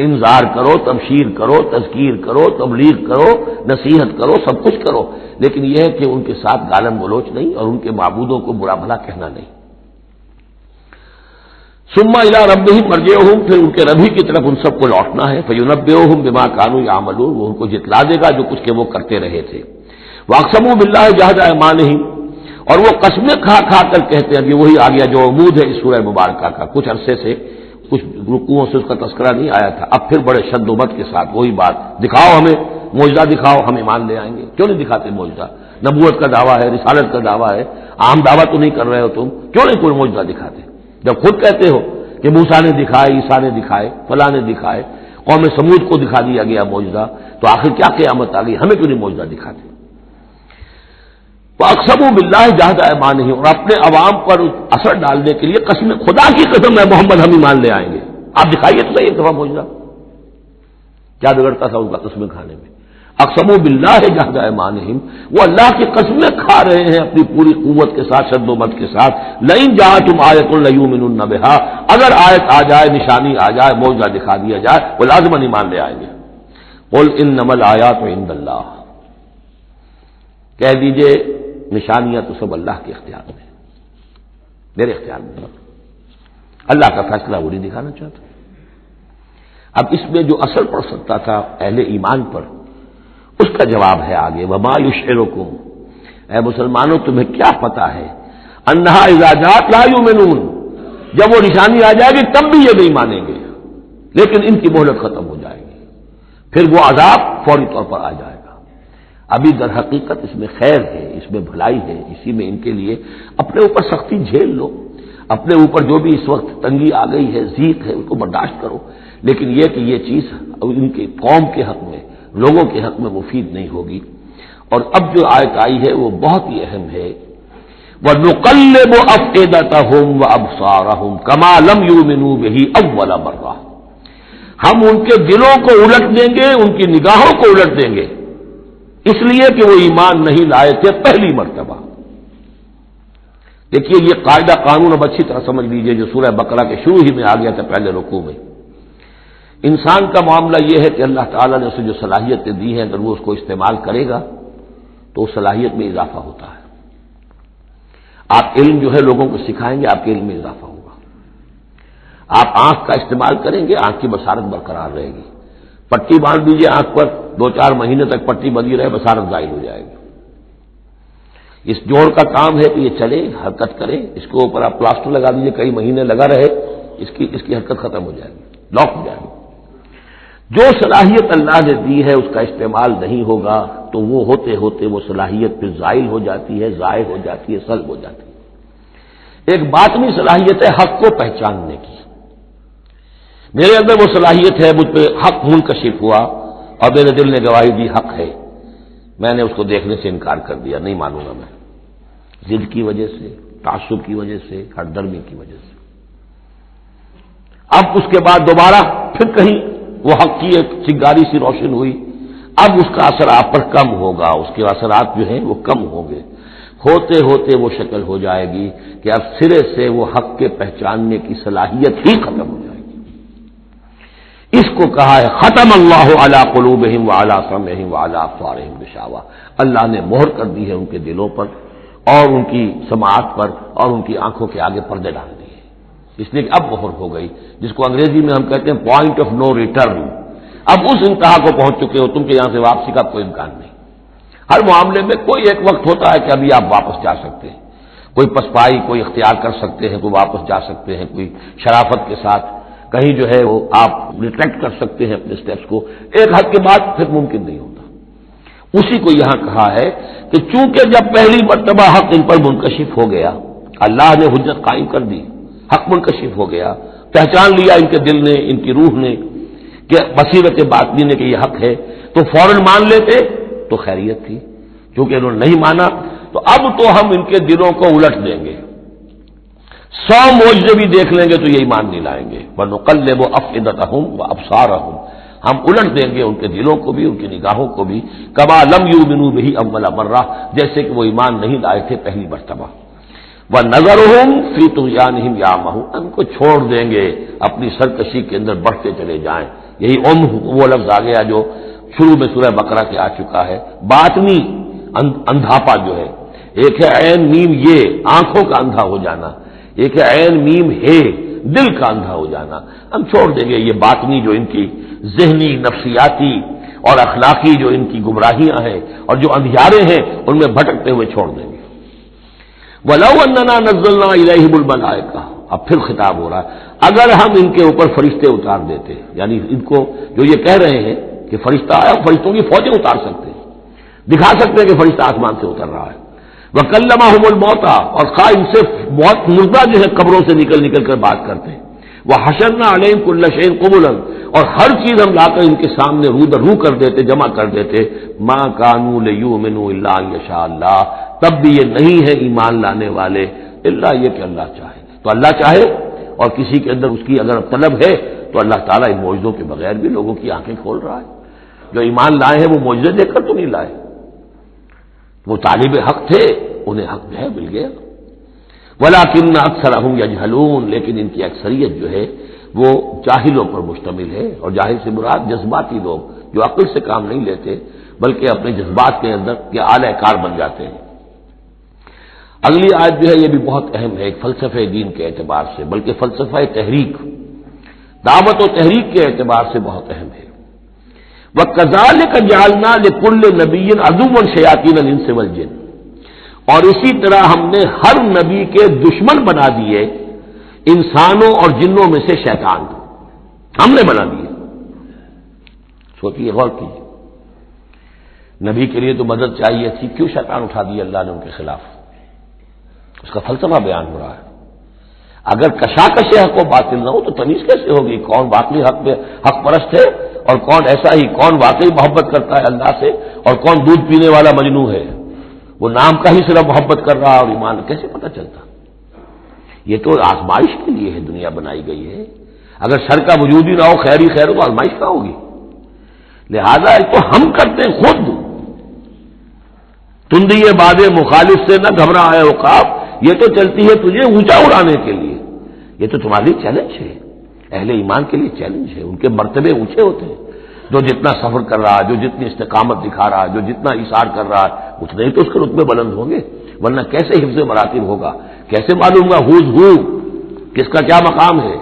انذار کرو، تبشیر کرو، تذکیر کرو، تبلیغ کرو، نصیحت کرو، سب کچھ کرو، لیکن یہ ہے کہ ان کے ساتھ گالم گلوچ نہیں اور ان کے معبودوں کو برا بھلا کہنا نہیں. ثم الی ربہم مرجعہم، پھر ان کے رب ہی کی طرف ان سب کو لوٹنا ہے. فینبئہم بما کانوا یعملون، وہ ان کو جتلا دے گا جو کچھ کہ وہ کرتے رہے تھے. واقسموا باللہ جہد ایمانہم، اور وہ قسمیں کھا کھا کر کہتے ہیں. ابھی وہی آ گیا جو عمود ہے اس سورہ مبارکہ کا. کچھ عرصے سے کچھ رکوعوں سے اس کا تذکرہ نہیں آیا تھا، اب پھر بڑے شد و مت کے ساتھ وہی بات، دکھاؤ ہمیں معجزہ، دکھاؤ ہم ایمان لے آئیں گے. کیوں نہیں دکھاتے معجزہ؟ نبوت کا دعویٰ ہے، رسالت کا دعویٰ ہے، عام دعویٰ تو نہیں کر رہے ہو تم، کیوں نہیں کوئی معجزہ دکھاتے؟ جب خود کہتے ہو کہ موسیٰ نے دکھائے، عیسیٰ نے دکھائے، فلاں نے دکھائے، قوم سمود کو دکھا دیا گیا معجزہ، تو آخر کیا قیامت آ گئی؟ ہمیں کیوں نہیں معجزہ دکھاتے؟ وَأَقْسَمُوا بِاللَّهِ جَهْدَ أَيْمَانِهِمْ، اور اپنے عوام پر اثر ڈالنے کے لیے قسم، خدا کی قسم ہے محمد ہم ایمان لے آئیں گے. آپ دکھائیے تو صحیح ایک دفعہ معجزہ. کیا بگڑتا تھا ان کا قسمیں کھانے میں؟ اقسموا باللہ جہد ایمانہم، وہ اللہ کی قسمیں کھا رہے ہیں اپنی پوری قوت کے ساتھ، شد و مت کے ساتھ. لئن جاءتم آیۃ لیؤمنن بہا، اگر آیت آ جائے، نشانی آ جائے، معجزہ دکھا دیا جائے، وہ لازماً ایمان لے آئیں گے. قل انما الآیات عند اللہ، کہہ دیجئے نشانیاں تو سب اللہ کے اختیار میں، میرے اختیار میں نہیں. اللہ کا فیصلہ وہ نہیں دکھانا چاہتا. اب اس میں جو اثر پڑ سکتا تھا اہل ایمان پر، اس کا جواب ہے آگے. وما یشعرکم، اے مسلمانوں تمہیں کیا پتا ہے، انہا اذا جاءت لا یؤمنون، جب وہ نشانی آ جائے گی تب بھی یہ نہیں مانیں گے، لیکن ان کی مہلت ختم ہو جائے گی، پھر وہ عذاب فوری طور پر آ جائے گا. ابھی در حقیقت اس میں خیر ہے، اس میں بھلائی ہے، اسی میں ان کے لیے اپنے اوپر سختی جھیل لو، اپنے اوپر جو بھی اس وقت تنگی آ گئی ہے، ضیق ہے، اس کو برداشت کرو، لیکن یہ کہ یہ چیز ان کے قوم کے حق میں، لوگوں کے حق میں مفید نہیں ہوگی. اور اب جو آیت آئی ہے وہ بہت ہی اہم ہے. وَنُقَلِّبُ أَفْئِدَتَهُمْ وَأَبْصَارَهُمْ كَمَا لَمْ يُؤْمِنُوا بِهِ أَوَّلَ مَرَّةٍ، ہم ان کے دلوں کو الٹ دیں گے، ان کی نگاہوں کو الٹ دیں گے، اس لیے کہ وہ ایمان نہیں لائے تھے پہلی مرتبہ. دیکھیے یہ قاعدہ قانون اب اچھی طرح سمجھ لیجئے جو سورہ بقرہ کے شروع ہی میں آ گیا تھا پہلے رکوع میں. انسان کا معاملہ یہ ہے کہ اللہ تعالیٰ نے اسے جو صلاحیتیں دی ہیں، اگر وہ اس کو استعمال کرے گا تو اس صلاحیت میں اضافہ ہوتا ہے. آپ علم جو ہے لوگوں کو سکھائیں گے، آپ کے علم میں اضافہ ہوگا. آپ آنکھ کا استعمال کریں گے، آنکھ کی بصارت برقرار رہے گی. پٹی باندھ دیجیے آنکھ پر، 2-4 مہینے تک پٹی بندھی رہے، بصارت ظاہر ہو جائے گی. اس جوڑ کا کام ہے کہ یہ چلے، حرکت کرے. اس کے اوپر آپ پلاسٹر لگا دیجیے، کئی مہینے لگا رہے، اس کی حرکت ختم ہو جائے گی، لاک ہو جائے گی. جو صلاحیت اللہ نے دی ہے اس کا استعمال نہیں ہوگا تو وہ ہوتے ہوتے وہ صلاحیت پھر زائل ہو جاتی ہے، ضائع ہو جاتی ہے، سلب ہو جاتی ہے. ایک باطنی صلاحیت ہے حق کو پہچاننے کی. میرے اندر وہ صلاحیت ہے، مجھ پہ حق منکشف ہوا اور میرے دل نے گواہی دی حق ہے، میں نے اس کو دیکھنے سے انکار کر دیا، نہیں مانوں گا میں، ضد کی وجہ سے، تعصب کی وجہ سے، ہردرمی کی وجہ سے. اب اس کے بعد دوبارہ پھر کہیں وہ حق کی ایک چنگاری سی روشن ہوئی، اب اس کا اثر آپ پر کم ہوگا، اس کے اثرات جو ہیں وہ کم ہوں گے. ہوتے ہوتے وہ شکل ہو جائے گی کہ اب سرے سے وہ حق کے پہچاننے کی صلاحیت ہی ختم ہو جائے گی. اس کو کہا ہے ختم اللہ علی قلوبہم وعلی سمعہم وعلی ابصارہم غشاوہ، اللہ نے مہر کر دی ہے ان کے دلوں پر اور ان کی سماعت پر اور ان کی آنکھوں کے آگے پردے ڈال دیے، اس لیے کہ اب مہر ہو گئی، جس کو انگریزی میں ہم کہتے ہیں پوائنٹ آف نو ریٹرن. اب اس انتہا کو پہنچ چکے ہو تم کہ یہاں سے واپسی کا کوئی امکان نہیں. ہر معاملے میں کوئی ایک وقت ہوتا ہے کہ ابھی آپ واپس جا سکتے ہیں، کوئی پسپائی کوئی اختیار کر سکتے ہیں، کوئی واپس جا سکتے ہیں، کوئی شرافت کے ساتھ کہیں جو ہے وہ آپ ریٹریکٹ کر سکتے ہیں اپنے سٹیپس کو، ایک حد کے بعد پھر ممکن نہیں ہوتا. اسی کو یہاں کہا ہے کہ چونکہ جب پہلی مرتبہ حق ان پر منکشف ہو گیا، اللہ نے حجت قائم کر دی، حق منکشف ہو گیا، پہچان لیا ان کے دل نے، ان کی روح نے کہ بصیرت باطنی نے کہ یہ حق ہے، تو فوراً مان لیتے تو خیریت تھی. چونکہ انہوں نے نہیں مانا تو اب تو ہم ان کے دلوں کو الٹ دیں گے، 100 معجزے بھی دیکھ لیں گے تو یہ ایمان نہیں لائیں گے. وَنُقَلِّبُ أَفْئِدَتَهُمْ وَأَبْصَارَهُمْ ہم الٹ دیں گے ان کے دلوں کو بھی، ان کی نگاہوں کو بھی، کما لم یؤمنوا بہ اول مرہ، جیسے کہ وہ ایمان نہیں لائے تھے پہلی مرتبہ، وَنَذَرُهُمْ فِي طُغْيَانِهِمْ يَعْمَهُونَ، ان کو چھوڑ دیں گے اپنی سرکشی کے اندر بڑھتے چلے جائیں. یہی وہ لفظ آ گیا جو شروع میں سورہ بقرہ کے آ چکا ہے، باطنی اندھاپا جو ہے. ایک ہے عین میم یہ آنکھوں کا اندھا ہو جانا، ایک ہے عین میم ہے دل کا اندھا ہو جانا. ہم چھوڑ دیں گے یہ باطنی جو ان کی ذہنی، نفسیاتی اور اخلاقی جو ان کی گمراہیاں ہیں اور جو اندھیارے ہیں ان میں بھٹکتے ہوئے چھوڑ دیں گے. وَلَوْ أَنَّنَا نَزَّلْنَا إِلَيْهِمُ الْمَلَائِكَةَ، اب پھر خطاب ہو رہا ہے، اگر ہم ان کے اوپر فرشتے اتار دیتے، یعنی ان کو جو یہ کہہ رہے ہیں کہ فرشتہ آیا، فرشتوں کی فوجیں اتار سکتے ہیں، دکھا سکتے ہیں کہ فرشتہ آسمان سے اتر رہا ہے. وَكَلَّمَهُمُ الْمَوْتَىٰ، اور خواہ ان سے موت مردہ جو ہے قبروں سے نکل نکل کر بات کرتے ہیں. وَحَشَرْنَا عَلَيْهِمْ كُلَّ شَيْءٍ قُبُلًا، اور ہر چیز ہم لا کر ان کے سامنے رو در رو کر دیتے، جمع کر دیتے. مَا كَانُوا لِيُؤْمِنُوا إِلَّا أَن يَشَاءَ اللَّهُ، تب بھی یہ نہیں ہے ایمان لانے والے اللہ یہ کہ اللہ چاہے. تو اللہ چاہے اور کسی کے اندر اس کی اگر طلب ہے تو اللہ تعالیٰ ان معجزوں کے بغیر بھی لوگوں کی آنکھیں کھول رہا ہے. جو ایمان لائے ہیں وہ معجزے دیکھ کر تو نہیں لائے، وہ طالب حق تھے، انہیں حق جو ہے مل گیا. وَلَٰكِنَّ أَكْثَرَهُمْ يَجْهَلُونَ، لیکن ان کی اکثریت جو ہے وہ جاہلوں پر مشتمل ہے. اور جاہل سے مراد جذباتی لوگ جو عقل سے کام نہیں لیتے بلکہ اپنے جذبات کے اندر کے اعلی کار بن جاتے ہیں. اگلی آیت جو ہے یہ بھی بہت اہم ہے، ایک فلسفہ دین کے اعتبار سے، بلکہ فلسفہ تحریک، دعوت و تحریک کے اعتبار سے بہت اہم ہے. وَكَذَٰلِكَ جَعَلْنَا لِكُلِّ نَبِيٍّ عَدُوًّا شَيَاطِينَ الْإِنسِ وَالْجِنِّ، اور اسی طرح ہم نے ہر نبی کے دشمن بنا دیے انسانوں اور جنوں میں سے شیطان، ہم نے بنا دیے. سوچیے، غور کیجیے، نبی کے لیے تو مدد چاہیے تھی، کیوں شیطان اٹھا دیا اللہ نے ان کے خلاف؟ اس کا فلسفہ بیان ہو رہا ہے. اگر کشاکش حق و باطل نہ ہو تو تمیز کیسے ہوگی کون واقعی حق پرست ہے اور کون ایسا ہی، کون واقعی محبت کرتا ہے اللہ سے اور کون دودھ پینے والا مجنوں ہے؟ وہ نام کا ہی صرف محبت کر رہا اور ایمان کیسے پتہ چلتا؟ یہ تو آزمائش کے لیے ہے دنیا بنائی گئی ہے. اگر شر کا وجود ہی نہ ہو، خیر ہی خیر ہو، تو آزمائش کہاں ہوگی؟ لہذا ایک تو ہم کرتے ہیں خود، تندی باد مخالف سے نہ گھبرا ہے عقاب، یہ تو چلتی ہے تجھے اونچا اڑانے کے لیے. یہ تو تمہارے لیے چیلنج ہے، اہل ایمان کے لیے چیلنج ہے. ان کے مرتبے اونچے ہوتے ہیں، جو جتنا سفر کر رہا ہے، جو جتنی استقامت دکھا رہا ہے، جو جتنا اثار کر رہا ہے، اتنے ہی تو اس کے رتبے بلند ہوں گے. ورنہ کیسے حفظ مراتب ہوگا؟ کیسے معلوم ہوگا ہوز ہو کس کا کیا مقام ہے؟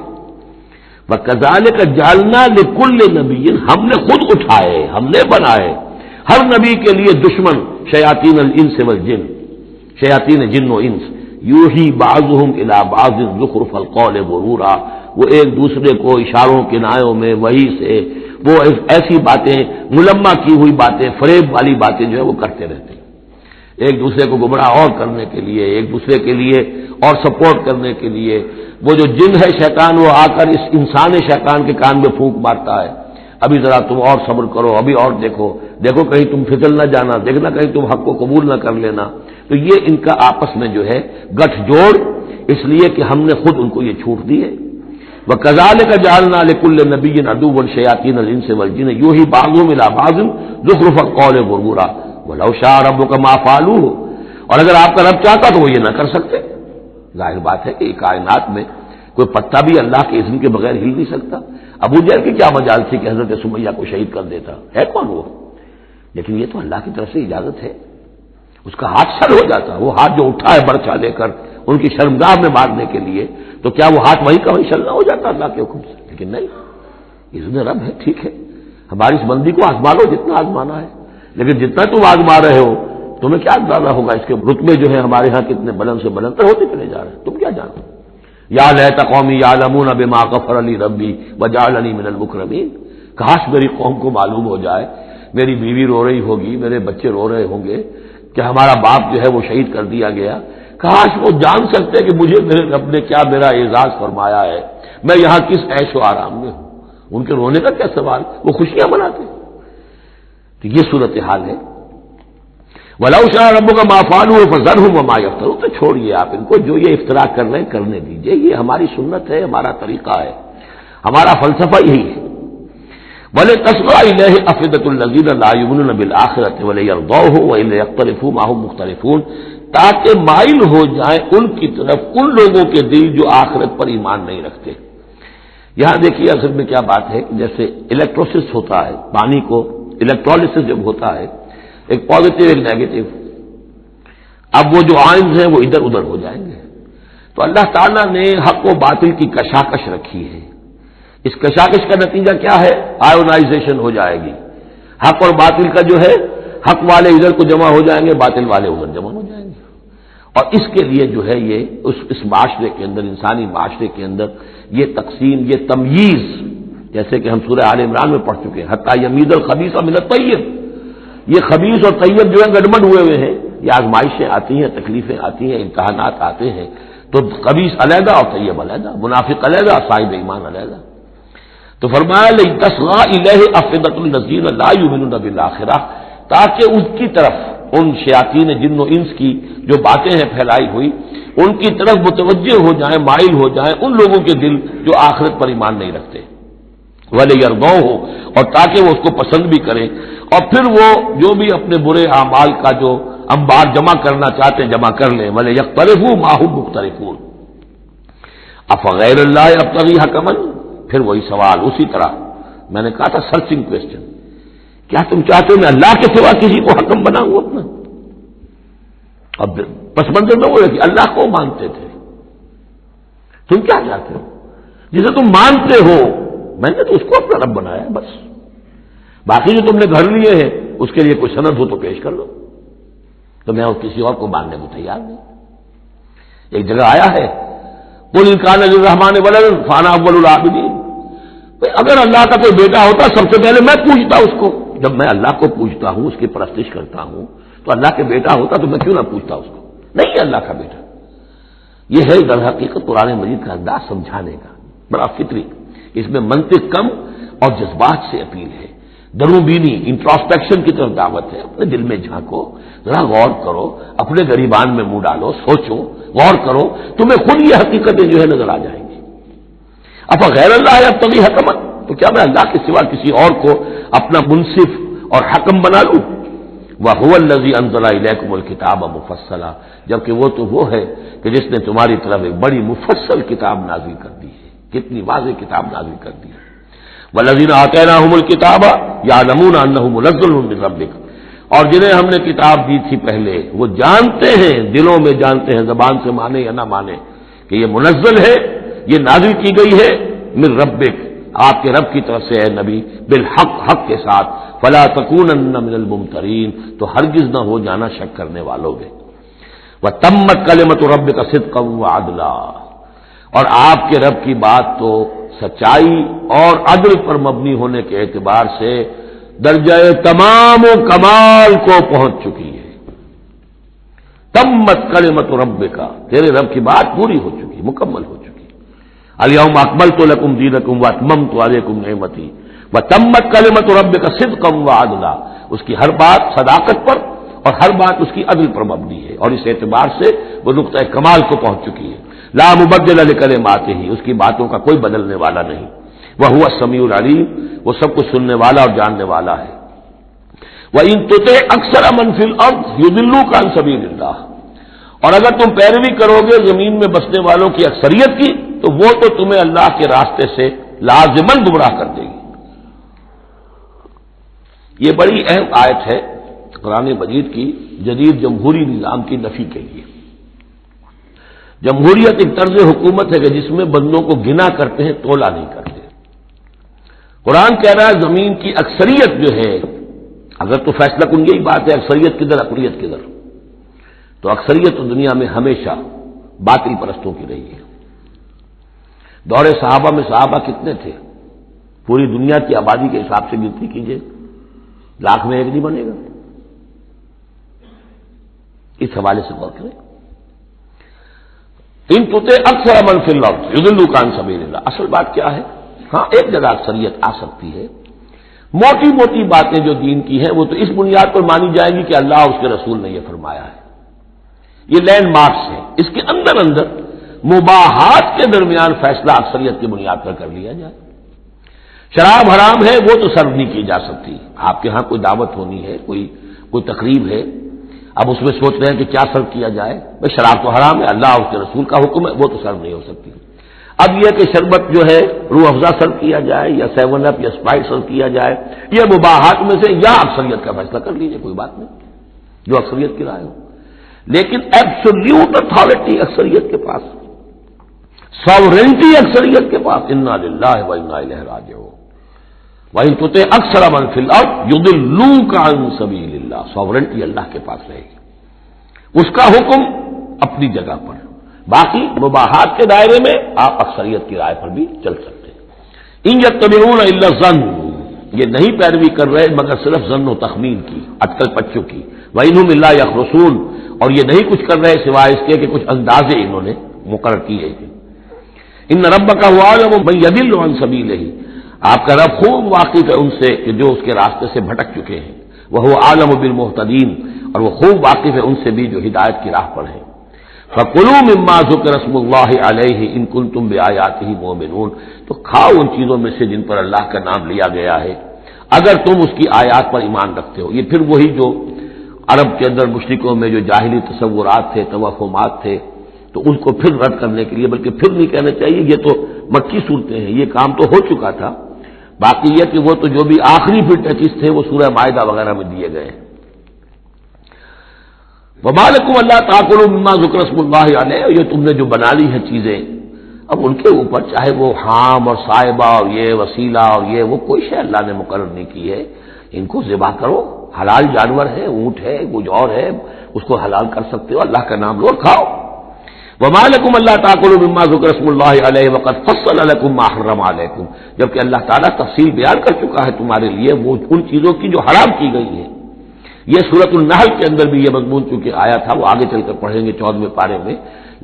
وَكَذَٰلِكَ جَعَلْنَا لِكُلِّ نَبِيٍّ، ہم نے خود اٹھائے، ہم نے بنائے ہر نبی کے لیے دشمن شیاطین الانس والجن، شیاطین جن و انس، یوحی بعضهم الی بعض زخرف القول غرورا، وہ ایک دوسرے کو اشاروں کنایوں میں وحی سے وہ ایسی باتیں، ملمہ کی ہوئی باتیں، فریب والی باتیں جو ہے وہ کرتے رہتے ہیں، ایک دوسرے کو گمراہ اور کرنے کے لیے، ایک دوسرے کے لیے اور سپورٹ کرنے کے لیے. وہ جو جن ہے شیطان، وہ آ کر اس انسان شیطان کے کان میں پھونک مارتا ہے، ابھی ذرا تم اور صبر کرو، ابھی اور دیکھو کہیں تم پھسل نہ جانا، دیکھنا کہیں تم حق کو قبول نہ کر لینا. تو یہ ان کا آپس میں جو ہے گٹھ جوڑ، اس لیے کہ ہم نے خود ان کو یہ چھوٹ دی ہے. وَكَذَٰلِكَ جَعَلْنَا لِكُلِّ نَبِيٍّ عَدُوًّا شَيَاطِينَ الْإِنسِ وَالْجِنِّ يُوحِي بَعْضُهُمْ إِلَىٰ بَعْضٍ زُخْرُفَ الْقَوْلِ غُرُورًا وَلَوْ شَاءَ رَبُّكَ مَا فَعَلُوهُ، اور اگر آپ کا رب چاہتا تو وہ یہ نہ کر سکتے. ظاہر بات ہے کہ کائنات میں کوئی پتا بھی اللہ کے اذن کے بغیر ہل نہیں سکتا. ابو جہل کی کیا مجال تھی کہ حضرت سمیہ کو شہید کر دیتا؟ ہے کون وہ؟ لیکن یہ تو اللہ کی طرف سے اجازت ہے. اس کا ہاتھ شل ہو جاتا، وہ ہاتھ جو اٹھا ہے برچھا لے کر ان کی شرمگاہ میں مارنے کے لیے، تو کیا وہ ہاتھ وہیں کا وہیں شل نہ ہو جاتا اللہ کے حکم سے؟ لیکن نہیں، اذن رب ہے. ٹھیک ہے، ہماری اس بندی کو آزما لو جتنا آزمانا ہے، لیکن جتنا تم آزما رہے ہو تمہیں کیا اندازہ ہوگا اس کے رتبے جو ہے ہمارے ہاں کتنے بلند سے بلند ہوتے چلے جا رہے ہیں، تم کیا جانو؟ یا لیت قومی یعلمون بما غفر لی ربی وجعلنی من المکرمین، کاش میری قوم کو معلوم ہو جائے، میری بیوی رو رہی ہوگی، میرے بچے رو رہے ہوں گے کہ ہمارا باپ جو ہے وہ شہید کر دیا گیا، کاش وہ جان سکتے کہ مجھے میرے رب نے کیا میرا اعزاز فرمایا ہے، میں یہاں کس عیش و آرام میں ہوں. ان کے رونے کا کیا سوال، وہ خوشیاں مناتے. تو یہ صورتحال ہے. وَلَوْ شَاءَ رَبُّكَ مَا فَعَلُوهُ فَذَرْهُمْ وَمَا يَفْتَرُونَ، تو چھوڑیے آپ ان کو، جو یہ افتراء کر رہے ہیں کرنے دیجیے. یہ ہماری سنت ہے، ہمارا طریقہ ہے، ہمارا فلسفہ یہی ہے. وَلِتَصْغَىٰ إِلَيْهِ أَفْئِدَةُ الَّذِينَ لَا يُؤْمِنُونَ بِالْآخِرَةِ وَلِيَرْضَوْهُ وَإِنْ يَقْتَرِفُوا مَا هُمْ مُخْتَلِفُونَ، تاکہ مائل ہو جائیں ان کی طرف ان لوگوں کے دل جو آخرت پر ایمان نہیں رکھتے۔ یہاں دیکھیے اصل میں کیا بات ہے، جیسے الیکٹروسس ہوتا ہے، پانی کو الیکٹرولسس جب ہوتا ہے، ایک پازیٹو ایک نیگیٹو، اب وہ جو آئنز ہیں وہ ادھر ادھر ہو جائیں گے۔ تو اللہ تعالیٰ نے حق و باطل کی کشاکش رکھی ہے، اس کشاکش کا نتیجہ کیا ہے؟ آئونائزیشن ہو جائے گی، حق اور باطل کا جو ہے، حق والے ادھر کو جمع ہو جائیں گے، باطل والے ادھر جمع ہو جائیں گے۔ اور اس کے لیے جو ہے یہ اس معاشرے کے اندر، انسانی معاشرے کے اندر یہ تقسیم، یہ تمییز، جیسے کہ ہم سورہ آل عمران میں پڑھ چکے ہیں، حتی یمیز الخبیث من الطیب، یہ خبیث اور طیب جو ہے گڈمڈ ہوئے ہوئے ہیں، یہ آزمائشیں آتی ہیں، تکلیفیں آتی ہیں، امتحانات آتے ہیں، تو خبیث علیحدہ اور طیب علیحدہ، منافق علیحدہ، صاحب ایمان علیحدہ۔ تو فرمایا لِتَصْغَىٰ إِلَيْهِ أَفْئِدَةُ الَّذِينَ لَا يُؤْمِنُونَ بِالْآخِرَةِ، تاکہ ان کی طرف، ان شیاطین جن و انس کی جو باتیں ہیں پھیلائی ہوئی، ان کی طرف متوجہ ہو جائیں، مائل ہو جائیں ان لوگوں کے دل جو آخرت پر ایمان نہیں رکھتے، وَلِيَرْضَوْهُ، اور تاکہ وہ اس کو پسند بھی کریں، اور پھر وہ جو بھی اپنے برے اعمال کا جو انبار جمع کرنا چاہتے ہیں جمع کر لیں، وَلِيَقْتَرِفُوا مَا هُمْ مُقْتَرِفُونَ۔ أَفَغَيْرَ اللَّهِ أَبْتَغِي حَكَمًا، پھر وہی سوال اسی طرح میں نے کہا تھا، سرچنگ کوشچن، کیا تم چاہتے ہو میں اللہ کے سوا کسی کو حکم بناؤں اپنا؟ اب پس منظر میں وہ ہے کہ اللہ کو مانتے تھے، تم کیا چاہتے ہو؟ جسے تم مانتے ہو میں نے تو اس کو اپنا رب بنایا ہے، بس باقی جو تم نے گھر لیے ہیں اس کے لیے کوئی سند ہو تو پیش کر لو، تو میں کسی اور کو ماننے کو تیار نہیں۔ ایک جگہ آیا ہے، قُلْ إِنْ كَانَ لِلرَّحْمَٰنِ وَلَدٌ فَأَنَا أَوَّلُ الْعَابِدِينَ، اگر اللہ کا کوئی بیٹا ہوتا سب سے پہلے میں پوچھتا اس کو، جب میں اللہ کو پوچھتا ہوں، اس کی پرستش کرتا ہوں، تو اللہ کے بیٹا ہوتا تو میں کیوں نہ پوچھتا اس کو؟ نہیں ہے اللہ کا بیٹا۔ یہ ہے در حقیقت قرآن مجید کا انداز سمجھانے کا، بڑا فطری، اس میں منطق کم اور جذبات سے اپیل ہے، درون بینی، انٹراسپیکشن کی طرف دعوت ہے، اپنے دل میں جھانکو، ذرا غور کرو، اپنے گریبان میں منہ ڈالو، سوچو، غور کرو، تمہیں خود یہ حقیقتیں جو ہے نظر آ جائیں گی۔ أَفَغَيْرَ اللَّهِ أَبْتَغِي حَكَمًا، تو کیا میں اللہ کے سوا کسی اور کو اپنا منصف اور حکم بنا لوں؟ وَهُوَ الَّذِي أَنزَلَ إِلَيْكُمُ الْكِتَابَ مُفَصَّلًا، جبکہ وہ تو وہ ہے کہ جس نے تمہاری طرف ایک بڑی مفصل کتاب نازل کر دی ہے، کتنی واضح کتاب نازل کر دی ہے۔ وَالَّذِينَ آتَيْنَاهُمُ الْكِتَابَ يَعْلَمُونَ أَنَّهُ مُنَزَّلٌ مِّن رَّبِّكَ، اور جنہیں ہم نے کتاب دی تھی پہلے وہ جانتے ہیں، دلوں میں جانتے ہیں، زبان سے مانے یا نہ مانے، کہ یہ منزل ہے، یہ نازل کی گئی ہے من ربک، آپ کے رب کی طرف سے ہے نبی، بالحق، حق کے ساتھ، فلا تکونن من الممترین، تو ہرگز نہ ہو جانا شک کرنے والوں میں۔ وتمت کلمۃ ربک صدقا وعدلا، اور آپ کے رب کی بات تو سچائی اور عدل پر مبنی ہونے کے اعتبار سے درجہ تمام و کمال کو پہنچ چکی ہے۔ تمت کلمۃ ربک، تیرے رب کی بات پوری ہو چکی، مکمل ہو چکی۔ الیوم اکملت لکم دینکم واتممت علیکم نعمتی وتمت کلمۃ ربک صدقا وعدلا، اس کی ہر بات صداقت پر اور ہر بات اس کی عدل پر مبنی ہے، اور اس اعتبار سے وہ نقطۂ کمال کو پہنچ چکی ہے۔ لا مبدل لکلماتہ، اس کی باتوں کا کوئی بدلنے والا نہیں۔ وہو السمیع العلیم، وہ سب کچھ سننے والا اور جاننے والا ہے۔ وَإِن تُطِعْ أَكْثَرَ مَنْ فِي الْأَرْضِ يُضِلُّوكَ عَنْ سَبِيلِ اللَّهِ، اور اگر تم پیروی کرو گے زمین میں بسنے والوں کی اکثریت کی، تو وہ تو تمہیں اللہ کے راستے سے لازماً گمراہ کر دے گی۔ یہ بڑی اہم آیت ہے قرآن مجید کی جدید جمہوری نظام کی نفی کے لیے۔ جمہوریت ایک طرز حکومت ہے کہ جس میں بندوں کو گنا کرتے ہیں، تولا نہیں کرتے۔ قرآن کہہ رہا ہے زمین کی اکثریت جو ہے، اگر تو فیصلہ کن یہی بات ہے اکثریت کدھر اقلیت کدھر، تو اکثریت تو دنیا میں ہمیشہ باطل پرستوں کی رہی ہے۔ دور صحابہ میں صحابہ کتنے تھے؟ پوری دنیا کی آبادی کے حساب سے گنتی کیجئے، لاکھ میں ایک نہیں بنے گا۔ اس حوالے سے غور کریں۔ ان تُطِعْ أَكْثَرَ مَنْ فِي الْأَرْضِ يُضِلُّوكَ عَنْ سَبِيلِ اللَّهِ، اصل بات کیا ہے؟ ہاں ایک جگہ اکثریت آ سکتی ہے، موٹی موٹی باتیں جو دین کی ہیں وہ تو اس بنیاد پر مانی جائیں گی کہ اللہ اس کے رسول نے یہ فرمایا ہے، یہ لینڈ مارکس ہے۔ اس کے اندر اندر مباحات کے درمیان فیصلہ اکثریت کی بنیاد پر کر لیا جائے۔ شراب حرام ہے وہ تو سرو نہیں کی جا سکتی. آپ کے ہاں کوئی دعوت ہونی ہے, کوئی تقریب ہے, اب اس میں سوچ رہے ہیں کہ کیا سرو کیا جائے. بھائی شراب تو حرام ہے, اللہ اور اس کے رسول کا حکم ہے, وہ تو سرو نہیں ہو سکتی. اب یہ کہ شربت جو ہے روح افزا سرو کیا جائے یا 7 اپ یا اسپرائٹ سرو کیا جائے, یہ مباحات میں سے یا اکثریت کا فیصلہ کر لیجیے, کوئی بات نہیں, جو اکثریت کی رائے ہو. لیکن ایبسولوٹ اتھارٹی اکثریت کے پاس, ساورنٹی اکثریت کے پاس, انا للہ و انا الیہ راجعون. وَإِن تُطِعْ أَكْثَرَ مَن فِي الْأَرْضِ يُضِلُّوكَ عَن سَبِيلِ اللَّهِ. ساورنٹی اللہ کے پاس رہے گی, اس کا حکم اپنی جگہ پر. باقی مباحات کے دائرے میں آپ اکثریت کی رائے پر بھی چل سکتے ہیں. ان يتبعون الا الظن, یہ نہیں پیروی کر رہے مگر صرف ظن و تخمین کی, اٹکل پچوں کی. وَإِنْهُمْ إِلَّا يَخْرُصُونَ, اور یہ نہیں کچھ کر رہے سوائے اس کے کہ کچھ اندازے انہوں نے مقرر کیے ہیں. ان ربک هو اعلم من يضل عن سبیلہ, آپ کا رب خوب واقف ہے ان سے کہ جو اس کے راستے سے بھٹک چکے ہیں. وہ عالم بالمہتدین, اور وہ خوب واقف ہے ان سے بھی جو ہدایت کی راہ پر ہیں. فَكُلُوا مِمَّا ذُكِرَ اسْمُ اللَّهِ عَلَيْهِ إِن كُنتُم بِآيَاتِهِ مُؤْمِنُونَ, تو کھاؤ ان چیزوں میں سے جن پر اللہ کا نام لیا گیا ہے اگر تم اس کی آیات پر ایمان رکھتے ہو. یہ پھر وہی جو عرب کے اندر مشرکوں میں جو جاہلی تصورات تھے, توہمات تھے, تو ان کو پھر رد کرنے کے لیے, بلکہ پھر نہیں کہنا چاہیے, یہ تو مکی صورتیں ہیں, یہ کام تو ہو چکا تھا. باقی یہ کہ وہ تو جو بھی آخری پھر ٹچز تھے وہ سورہ مائدہ وغیرہ میں دیے گئے. وَمَا لَكُمْ أَلَّا تَأْكُلُوا مِمَّا ذُكِرَ اسْمُ اللَّهِ عَلَيْهِ, یہ تم نے جو بنا لی ہے چیزیں, اب ان کے اوپر چاہے وہ حام اور صائبہ اور یہ وسیلہ اور یہ وہ کوئی شے اللہ نے مقرر نہیں کی ہے, ان کو ذبح کرو. حلال جانور ہے, اونٹ ہے, کچھ اور ہے, اس کو حلال کر سکتے ہو, اللہ کا نام لو کھاؤ. وَمَا لَكُمْ أَلَّا تَأْكُلُوا مِمَّا ذُكِرَ اسْمُ اللَّهِ عَلَيْهِ وَقَدْ فَصَّلَ لَكُم مَّا حَرَّمَ عَلَيْكُمْ, جبکہ اللہ تعالیٰ تفصیل بیان کر چکا ہے تمہارے لیے وہ ان چیزوں کی جو حرام کی گئی ہیں. یہ سورۃ النحل کے اندر بھی یہ مضمون چونکہ آیا تھا, وہ آگے چل کر پڑھیں گے 14ویں پارے میں,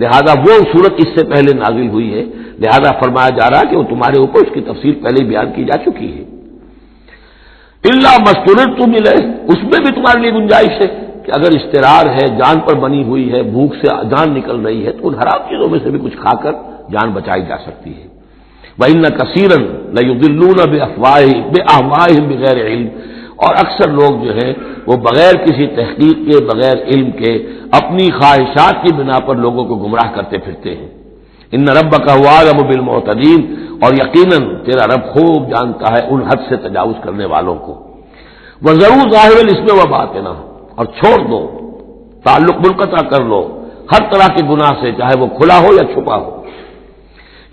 لہذا وہ سورت اس سے پہلے نازل ہوئی ہے, لہذا فرمایا جا رہا ہے کہ وہ تمہارے اوپر اس کی تفصیل پہلے بیان کی جا چکی ہے. الا ما اضطررتم الیہ, اس میں بھی تمہارے لیے گنجائش ہے کہ اگر اضطرار ہے, جان پر بنی ہوئی ہے, بھوک سے جان نکل رہی ہے, تو ان حرام چیزوں میں سے بھی کچھ کھا کر جان بچائی جا سکتی ہے. وَإِنَّ كَثِيرًا لَيُضِلُّونَ بِأَهْوَائِهِمْ بِغَيْرِ عِلْمٍ, اور اکثر لوگ جو ہے وہ بغیر کسی تحقیق کے, بغیر علم کے, اپنی خواہشات کی بنا پر لوگوں کو گمراہ کرتے پھرتے ہیں. ان ربک هو اعلم بالمعتدین, اور یقیناً تیرا رب خوب جانتا ہے ان حد سے تجاوز کرنے والوں کو. وَذَرُوا ظَاهِرَ الْإِثْمِ وَبَاطِنَهُ, اور چھوڑ دو, تعلق منقطع کر لو ہر طرح کے گناہ سے, چاہے وہ کھلا ہو یا چھپا ہو.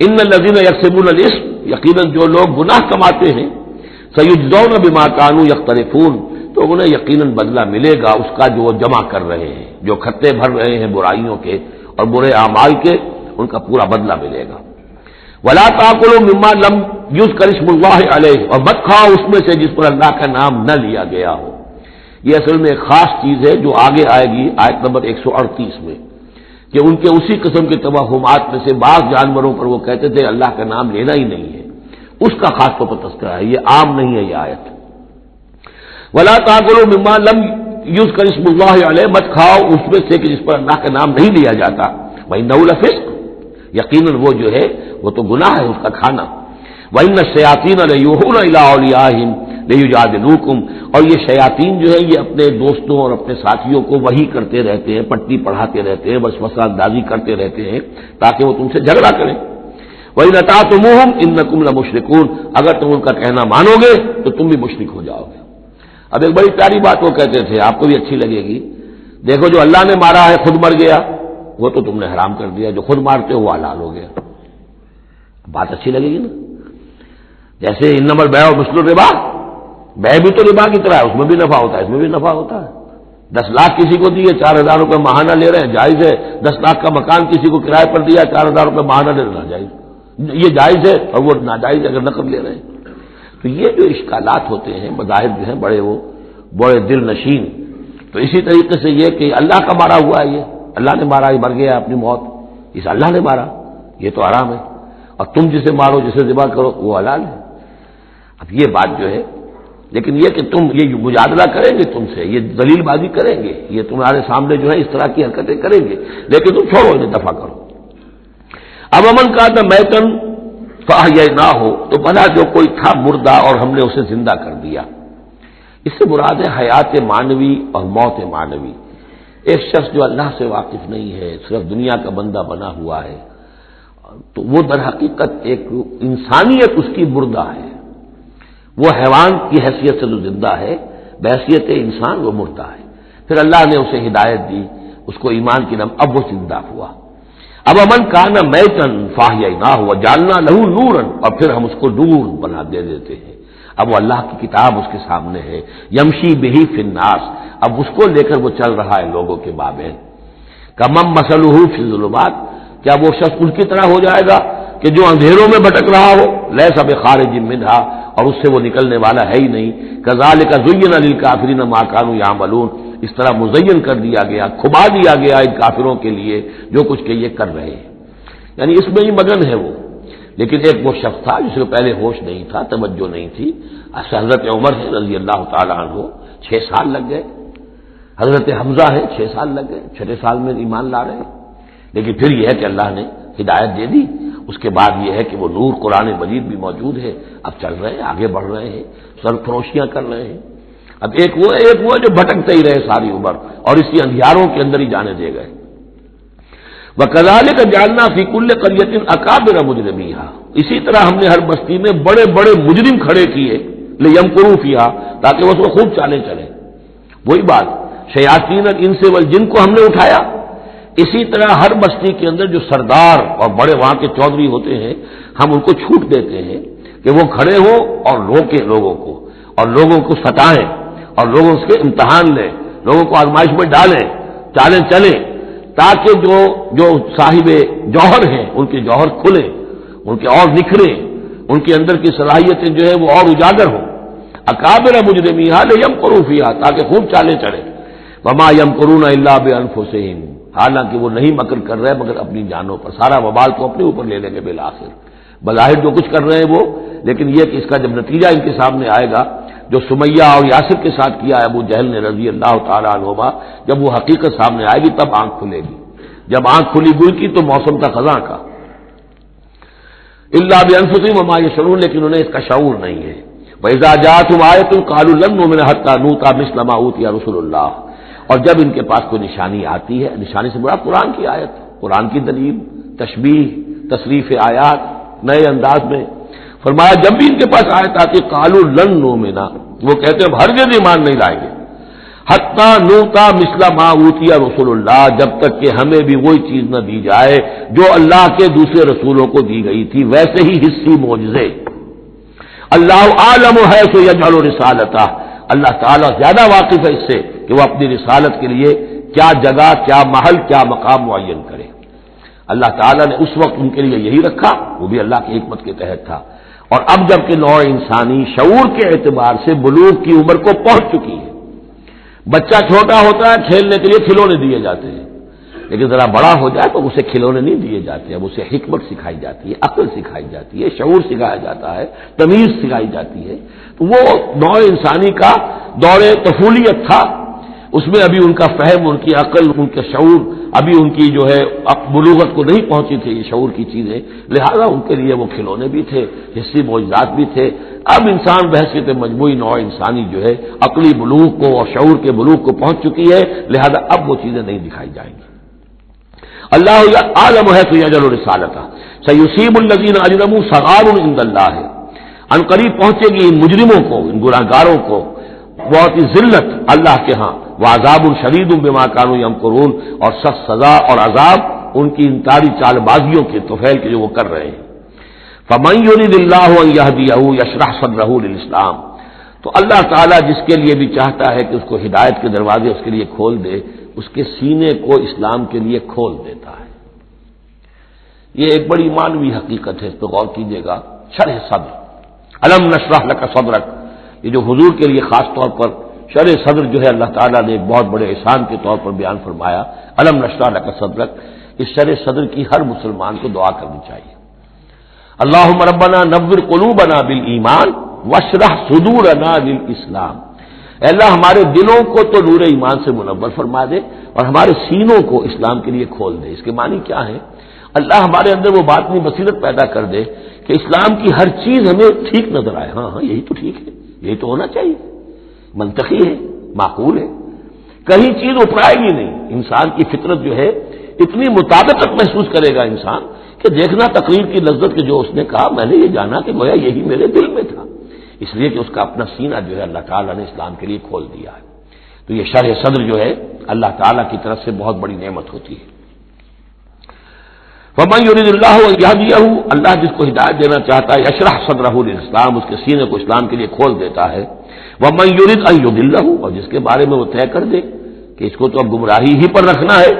ان الذین یکسبون الاثم, یقیناً جو لوگ گناہ کماتے ہیں, سیجزون بما کانوا یقترفون, تو انہیں یقیناً بدلہ ملے گا اس کا جو وہ جمع کر رہے ہیں, جو کھتے بھر رہے ہیں برائیوں کے اور برے اعمال کے, ان کا پورا بدلہ ملے گا. ولا تاکلوا مما لم یذکر اسم اللہ علیہ, اور مت کھاؤ اس میں سے جس پر اللہ کا نام نہ لیا گیا ہو. یہ اصل میں ایک خاص چیز ہے جو آگے آئے گی آیت نمبر 138 میں, کہ ان کے اسی قسم کے توہمات میں سے بعض جانوروں پر وہ کہتے تھے اللہ کا نام لینا ہی نہیں ہے, اس کا خاص طور پر تذکرہ ہے, یہ عام نہیں ہے یہ آیت. ولا تاکلوا مما لم یذکر اسم اللہ علیہ, مت کھاؤ اس میں سے کہ جس پر اللہ کا نام نہیں لیا جاتا. وَإِنَّهُ لَفِسْقٌ, یقیناً وہ جو ہے وہ تو گناہ ہے اس کا کھانا. وَإِنَّ الشَّيَاطِينَ لَيُوحُونَ إِلَىٰ أَوْلِيَائِهِمْ لِيُجَادِلُوكُمْ, اور یہ شیاطین جو ہے یہ اپنے دوستوں اور اپنے ساتھیوں کو وحی کرتے رہتے ہیں, پٹی پڑھاتے رہتے ہیں, وسوسہ اندازی کرتے رہتے ہیں تاکہ وہ تم سے جھگڑا کریں. وَإِنْ أَطَعْتُمُوهُمْ إِنَّكُمْ لَمُشْرِكُونَ, اگر تم ان کا کہنا مانو گے تو تم بھی مشرک ہو جاؤ گے. اب ایک بڑی پیاری بات وہ کہتے تھے, آپ کو بھی اچھی لگے گی, دیکھو جو اللہ نے مارا ہے خود مر گیا, وہ تو تم نے حرام کر دیا, جو خود مارتے ہو وہ حلال ہو گیا. بات اچھی لگے گی نا. جیسے انما البیع مثل الربا, بے بھی تو ربا کی طرح ہے, اس میں بھی نفع ہوتا ہے, اس میں بھی نفع ہوتا ہے. 10 لاکھ کسی کو دیے 4,000 روپے ماہانہ لے رہے ہیں, جائز ہے. 10 لاکھ کا مکان کسی کو کرائے پر دیا 4,000 روپے ماہانہ لے رہا, جائز, یہ جائز ہے, اور وہ ناجائز اگر نقد لے رہے ہیں. تو یہ جو اشکالات ہوتے ہیں مذاہب جو ہیں بڑے دل نشین. تو اسی طریقے سے یہ کہ اللہ کا مارا ہوا ہے, یہ اللہ نے مارا, یہ مر گیا اپنی موت, اس اللہ نے مارا, یہ تو حرام ہے. اور تم جسے مارو, جسے ذبح کرو, وہ حلال ہے. اب یہ بات جو ہے, لیکن یہ کہ تم یہ مجادلہ کریں گے تم سے, یہ دلیل بازی کریں گے, یہ تمہارے سامنے جو ہے اس طرح کی حرکتیں کریں گے, لیکن تم چھوڑو, انہیں دفع کرو. اب امن کا تھا میتن فأحییناہ تو بنا جو کوئی تھا مردہ اور ہم نے اسے زندہ کر دیا. اس سے مراد ہے حیات معنوی اور موت معنوی. ایک شخص جو اللہ سے واقف نہیں ہے، صرف دنیا کا بندہ بنا ہوا ہے، تو وہ در حقیقت ایک انسانیت اس کی مردہ ہے. وہ حیوان کی حیثیت سے جو زندہ ہے، بحیثیت انسان وہ مردہ ہے. پھر اللہ نے اسے ہدایت دی، اس کو ایمان کی نام، اب وہ زندہ ہوا. اب امن کانا میتن فاحییناہ وجعلنا لہ نورا، اور پھر ہم اس کو نور بنا دے دیتے ہیں. اب وہ اللہ کی کتاب اس کے سامنے ہے، یمشی بہی فی الناس، اب اس کو لے کر وہ چل رہا ہے لوگوں کے مابین. کمم مثلہ فی الظلمات، کیا وہ شخص ان کی طرح ہو جائے گا کہ جو اندھیروں میں بھٹک رہا ہو، لیس بخارج منہا، اور اس سے وہ نکلنے والا ہے ہی نہیں. کذالک زین للکافرین ما کانوا یعملون، اس طرح مزین کر دیا گیا، کھبا دیا گیا ان کافروں کے لیے جو کچھ کہ یہ کر رہے ہیں. یعنی اس میں ہی مگن ہے وہ. لیکن ایک وہ شخص تھا جس کو پہلے ہوش نہیں تھا، توجہ نہیں تھی. حضرت عمر ہے رضی اللہ تعالیٰ عنہ، 6 سال لگ گئے. حضرت حمزہ ہے 6 سال لگ گئے، 6 سال میں ایمان لا رہے ہیں. لیکن پھر یہ ہے کہ اللہ نے ہدایت دے دی. اس کے بعد یہ ہے کہ وہ نور قرآن مجید بھی موجود ہے. اب چل رہے ہیں، آگے بڑھ رہے ہیں، سرفروشیاں کر رہے ہیں. اب ایک وہ جو بھٹکتے ہی رہے ساری عمر اور اسی اندھیاروں کے اندر ہی جانے دے گئے. وَكَذَلِكَ جَعَلْنَا فِي كُلِّ قَرْيَةٍ أَكَابِرَ مُجْرِمِيهَا، اسی طرح ہم نے ہر بستی میں بڑے بڑے مجرم کھڑے کیے، لِيَمْكُرُوا فِيهَا، تاکہ وہ اس کو خوب چالیں چلیں. وہی بات، شیاطین الانس والجن کو ہم نے اٹھایا. اسی طرح ہر بستی کے اندر جو سردار اور بڑے وہاں کے چودھری ہوتے ہیں، ہم ان کو چھوٹ دیتے ہیں کہ وہ کھڑے ہوں اور روکیں لوگوں کو، اور لوگوں کو ستائیں، اور لوگوں سے امتحان لیں، لوگوں کو آزمائش میں ڈالیں، چالیں چلیں، تاکہ جو صاحب جوہر ہیں ان کے جوہر کھلیں، ان کے اور نکھریں، ان کے اندر کی صلاحیتیں جو ہے وہ اور اجاگر ہوں. اکابر مجرمیہا لیمکروا فیہا، تاکہ خوب چالیں چلیں. وما یمکرون الا بانفسہم، حالانکہ وہ نہیں مکر کر رہے مگر اپنی جانوں پر. سارا وبال تو اپنے اوپر لے لیں گے بالآخر. بظاہر جو کچھ کر رہے ہیں وہ، لیکن یہ کہ اس کا جب نتیجہ ان کے سامنے آئے گا، جو سمیہ اور یاسر کے ساتھ کیا ہے ابو جہل نے رضی اللہ تعالیٰ عنہما، جب وہ حقیقت سامنے آئے گی تب آنکھ کھلے گی. جب آنکھ کھلی گل کی تو موسم تھا خزاں کا. الا بانفسہم وما یشعرون، لیکن انہیں اس کا شعور نہیں ہے. وَإِذَا جَاءَتْهُمْ آیَةٌ قَالُوا لَن نُؤْمِنَ حَتَّىٰ نُؤْتَىٰ مِثْلَ مَا أُوتِیَ رُسُلُ اللَّهِ، اور جب ان کے پاس کوئی نشانی آتی ہے، نشانی سے مراد قرآن کی آیت، قرآن کی دلیل، تشبیہ، تصریف آیات نئے انداز میں، فرمایا جب بھی ان کے پاس آیت آتی قالوا لن نؤمن، وہ کہتے ہیں ہرگز ایمان نہیں لائیں گے، حتیٰ نؤتیٰ مثل ما اوتی رسول اللہ، جب تک کہ ہمیں بھی وہی چیز نہ دی جائے جو اللہ کے دوسرے رسولوں کو دی گئی تھی، ویسے ہی حصی معجزے. اللہ عالم حیث یجعل رسالتہ، اللہ تعالیٰ زیادہ واقف ہے اس سے کہ وہ اپنی رسالت کے لیے کیا جگہ، کیا محل، کیا مقام معین کرے. اللہ تعالیٰ نے اس وقت ان کے لیے یہی رکھا، وہ بھی اللہ کی حکمت کے تحت تھا. اور اب جب کہ نوع انسانی شعور کے اعتبار سے بلوغ کی عمر کو پہنچ چکی ہے، بچہ چھوٹا ہوتا ہے کھیلنے کے لیے کھلونے دیے جاتے ہیں، لیکن ذرا بڑا ہو جائے تو اسے کھلونے نہیں دیے جاتے، اب اسے حکمت سکھائی جاتی ہے، عقل سکھائی جاتی ہے، شعور سکھایا جاتا ہے، تمیز سکھائی جاتی ہے. تو وہ نوع انسانی کا دور طفولیت تھا، اس میں ابھی ان کا فہم، ان کی عقل، ان کا شعور ابھی ان کی جو ہے بلوغت کو نہیں پہنچی تھی یہ شعور کی چیزیں، لہذا ان کے لیے وہ کھلونے بھی تھے، حصی معجزات بھی تھے. اب انسان بحثیت مجموعی نوع انسانی جو ہے عقلی بلوغ کو اور شعور کے بلوغ کو پہنچ چکی ہے، لہذا اب وہ چیزیں نہیں دکھائی جائیں گی. اللہ عالم ہے تو یجعل رسالتہ سیصیب الذین اجرموا صغار عند اللہ، ان قریب پہنچے گی ان مجرموں کو، ان گناہگاروں کو بہت ہی ذلت اللہ کے ہاں، وعذاب شدید بما كانوا يمكرون، اور سخت سزا اور عذاب ان کی انکاری چال بازیوں کے طفیل کے جو وہ کر رہے ہیں. فمن يريد الله ان يهديه يشرح صدره للاسلام، تو اللہ تعالیٰ جس کے لیے بھی چاہتا ہے کہ اس کو ہدایت کے دروازے اس کے لیے کھول دے، اس کے سینے کو اسلام کے لیے کھول دیتا ہے. یہ ایک بڑی معنوی حقیقت ہے، اس پہ غور کیجیے گا. شرح صدر، الم نشرح لک صدرک، یہ جو حضور کے لیے خاص طور پر شرح صدر جو ہے اللہ تعالیٰ نے ایک بہت بڑے احسان کے طور پر بیان فرمایا، الم نشرح لک صدرک. اس شرح صدر کی ہر مسلمان کو دعا کرنی چاہیے. اللہم ربنا نور قلوبنا بالایمان واشرح صدورنا للاسلام، اے اللہ ہمارے دلوں کو تو نور ایمان سے منور فرما دے اور ہمارے سینوں کو اسلام کے لیے کھول دے. اس کے معنی کیا ہے؟ اللہ ہمارے اندر وہ باطنی بصیرت پیدا کر دے کہ اسلام کی ہر چیز ہمیں ٹھیک نظر آئے، ہاں ہاں یہی تو ٹھیک ہے، یہی تو ہونا چاہیے، منطقی ہے، معقول ہے، کہیں چیز اپرائے گی نہیں۔ انسان کی فطرت جو ہے اتنی مطابقت محسوس کرے گا انسان کہ دیکھنا تقریر کی لذت کے جو اس نے کہا میں نے یہ جانا کہ گویا یہی میرے دل میں تھا، اس لیے کہ اس کا اپنا سینہ جو ہے اللہ تعالیٰ نے اسلام کے لیے کھول دیا ہے۔ تو یہ شرح صدر جو ہے اللہ تعالیٰ کی طرف سے بہت بڑی نعمت ہوتی ہے۔ فمن یرید اللہ ان یہدیہ، اللہ جس کو ہدایت دینا چاہتا ہے یشرح صدرہ للاسلام، اس کے سینے کو اسلام کے لیے کھول دیتا ہے۔ ومن یرید ان یضلہ، اور جس کے بارے میں وہ طے کر دے کہ اس کو تو اب گمراہی ہی پر رکھنا ہے،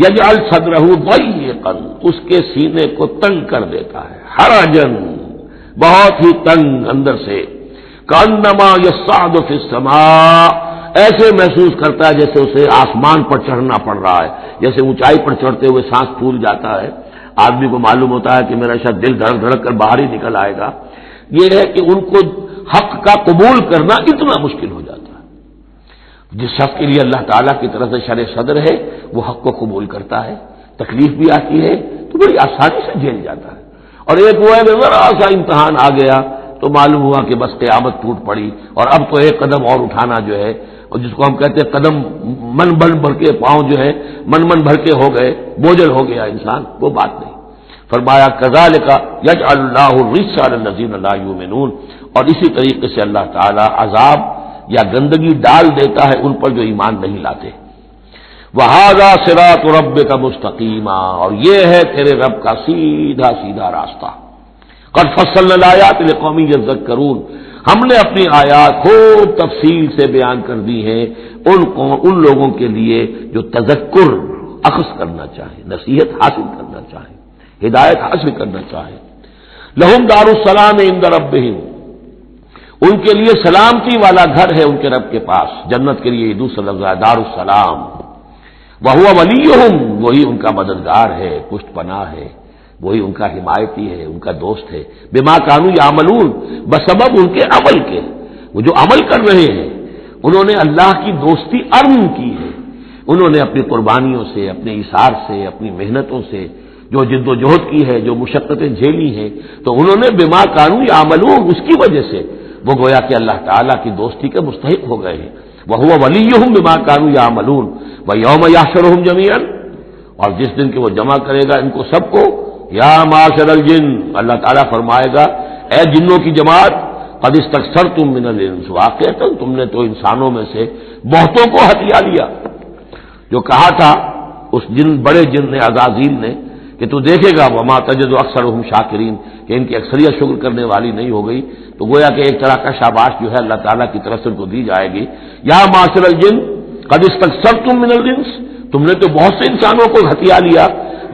یجعل صدرہ ضیقا، اس کے سینے کو تنگ کر دیتا ہے، حرجا، بہت ہی تنگ اندر سے، کانما یصعد فی السماء، ایسے محسوس کرتا ہے جیسے اسے آسمان پر چڑھنا پڑ رہا ہے، جیسے اونچائی پر چڑھتے ہوئے سانس پھول جاتا ہے، آدمی کو معلوم ہوتا ہے کہ میرا شاید دل دھڑک دھڑک کر باہر ہی نکل آئے گا۔ یہ ہے کہ ان کو حق کا قبول کرنا اتنا مشکل ہو جاتا ہے۔ جس شخص کے لیے اللہ تعالیٰ کی طرف سے شرح صدر ہے وہ حق کو قبول کرتا ہے، تکلیف بھی آتی ہے تو بڑی آسانی سے جھیل جاتا ہے، اور ایک وہ ہے کہ ذرا سا امتحان آ گیا تو معلوم ہوا کہ بس قیامت ٹوٹ پڑی، اور اب تو ایک قدم اور اٹھانا جو ہے، اور جس کو ہم کہتے ہیں قدم من بھر کے، پاؤں جو ہے من بھر کے ہو گئے، بوجھل ہو گیا انسان، وہ بات نہیں۔ فرمایا کذالک یجعل اللہ الرجس علی الذین لا یؤمنون، اور اسی طریقے سے اللہ تعالی عذاب یا گندگی ڈال دیتا ہے ان پر جو ایمان نہیں لاتے۔ وَهَذَا صِرَاطُ رَبِّكَ مُسْتَقِيمًا، اور یہ ہے تیرے رب کا سیدھا سیدھا راستہ۔ قد فصلنا الآیات لقوم یذکرون، ہم نے اپنی آیات خوب تفصیل سے بیان کر دی ہیں ان لوگوں کے لیے جو تذکر اخذ کرنا چاہیں، نصیحت حاصل کرنا چاہیں، ہدایت حاصل کرنا چاہیں۔ لہم دار السلام عند ربہم، ان کے لیے سلامتی والا گھر ہے ان کے رب کے پاس، جنت کے لیے دوسرا لفظ ہے دار السلام۔ وہو ولیہم، وہی ان کا مددگار ہے، پشت پناہ ہے، وہی ان کا حمایتی ہے، ان کا دوست ہے۔ بما کانوا یعملون، بسبب ان کے عمل کے، وہ جو عمل کر رہے ہیں انہوں نے اللہ کی دوستی ارن کی ہے، انہوں نے اپنی قربانیوں سے، اپنے ایثار سے، اپنی محنتوں سے جو جد و جہد کی ہے، جو مشقتیں جھیلی ہیں، تو انہوں نے بما کانوا یعملون، اس کی وجہ سے وہ گویا کہ اللہ تعالیٰ کی دوستی کے مستحق ہو گئے ہیں۔ وہو ولیہم بما کانوا یعملون ویوم یحشرہم جمیعا، اور جس دن کہ وہ جمع کرے گا ان کو سب کو، یا معاشر الجن، اللہ تعالیٰ فرمائے گا اے جنوں کی جماعت، قد استکثرتم من الانس، واقعتا تم نے تو انسانوں میں سے بہتوں کو ہتھیا لیا۔ جو کہا تھا اس بڑے جن نے، عزازیل نے، کہ تو دیکھے گا وما تجد اکثرہم شاکرین، کہ ان کی اکثریت شکر کرنے والی نہیں ہو گئی، تو گویا کہ ایک طرح کا شاباش جو ہے اللہ تعالیٰ کی طرف سے ان کو دی جائے گی۔ یا معاشر الجن قد استکثرتم من الانس، تم نے تو بہت سے انسانوں کو ہتھیا لیا۔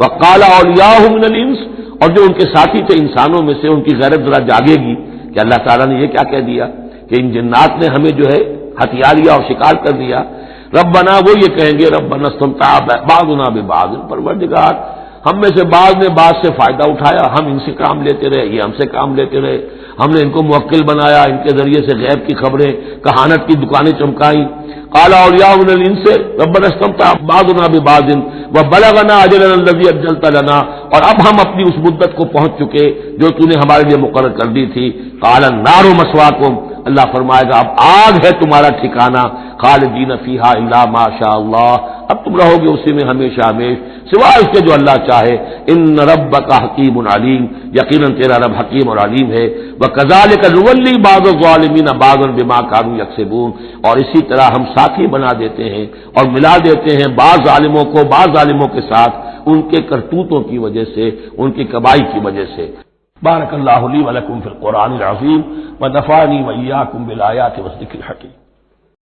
وقال اولیاء من الانس، اور جو ان کے ساتھی تھے انسانوں میں سے، ان کی غیرت ذرا جاگے گی کہ اللہ تعالیٰ نے یہ کیا کہہ دیا کہ ان جنات نے ہمیں جو ہے ہتھیا لیا اور شکار کر دیا۔ ربنا، وہ یہ کہیں گے ربنا استمتع بعضنا ببعض، پروردگار ہم میں سے بعض نے بعض سے فائدہ اٹھایا، ہم ان سے کام لیتے رہے، یہ ہم سے کام لیتے رہے، ہم نے ان کو موکل بنایا، ان کے ذریعے سے غیب کی خبریں، کہانت کی دکانیں چمکائیں۔ قال اولیاء من الانس ربنا استمتع بعضنا ببعض وبلغنا اجلنا الذي اجلت لنا، اور اب ہم اپنی اس مدت کو پہنچ چکے جو تو نے ہمارے لیے مقرر کر دی تھی۔ قال النار مسواکم، اللہ فرمائے گا اب آگ ہے تمہارا ٹھکانہ، خالدین فیہا الا ما شاء اللہ، اب تم رہو گے اسی میں ہمیشہ ہمیش سوائے اس کے جو اللہ چاہے۔ ان ربک حکیم علیم، یقیناً تیرا رب حکیم اور علیم ہے۔ وکذالک نولی بعض الظالمین بعضا بما كانوا یکسبون، اور اسی طرح ہم ساتھی بنا دیتے ہیں اور ملا دیتے ہیں بعض ظالموں کو بعض ظالموں کے ساتھ ان کے کرتوتوں کی وجہ سے، ان کی کمائی کی وجہ سے۔ بارک اللہ لی ولکم فی القرآن العظیم ونفعنی وإیاکم بالآیات والذکر الحکیم۔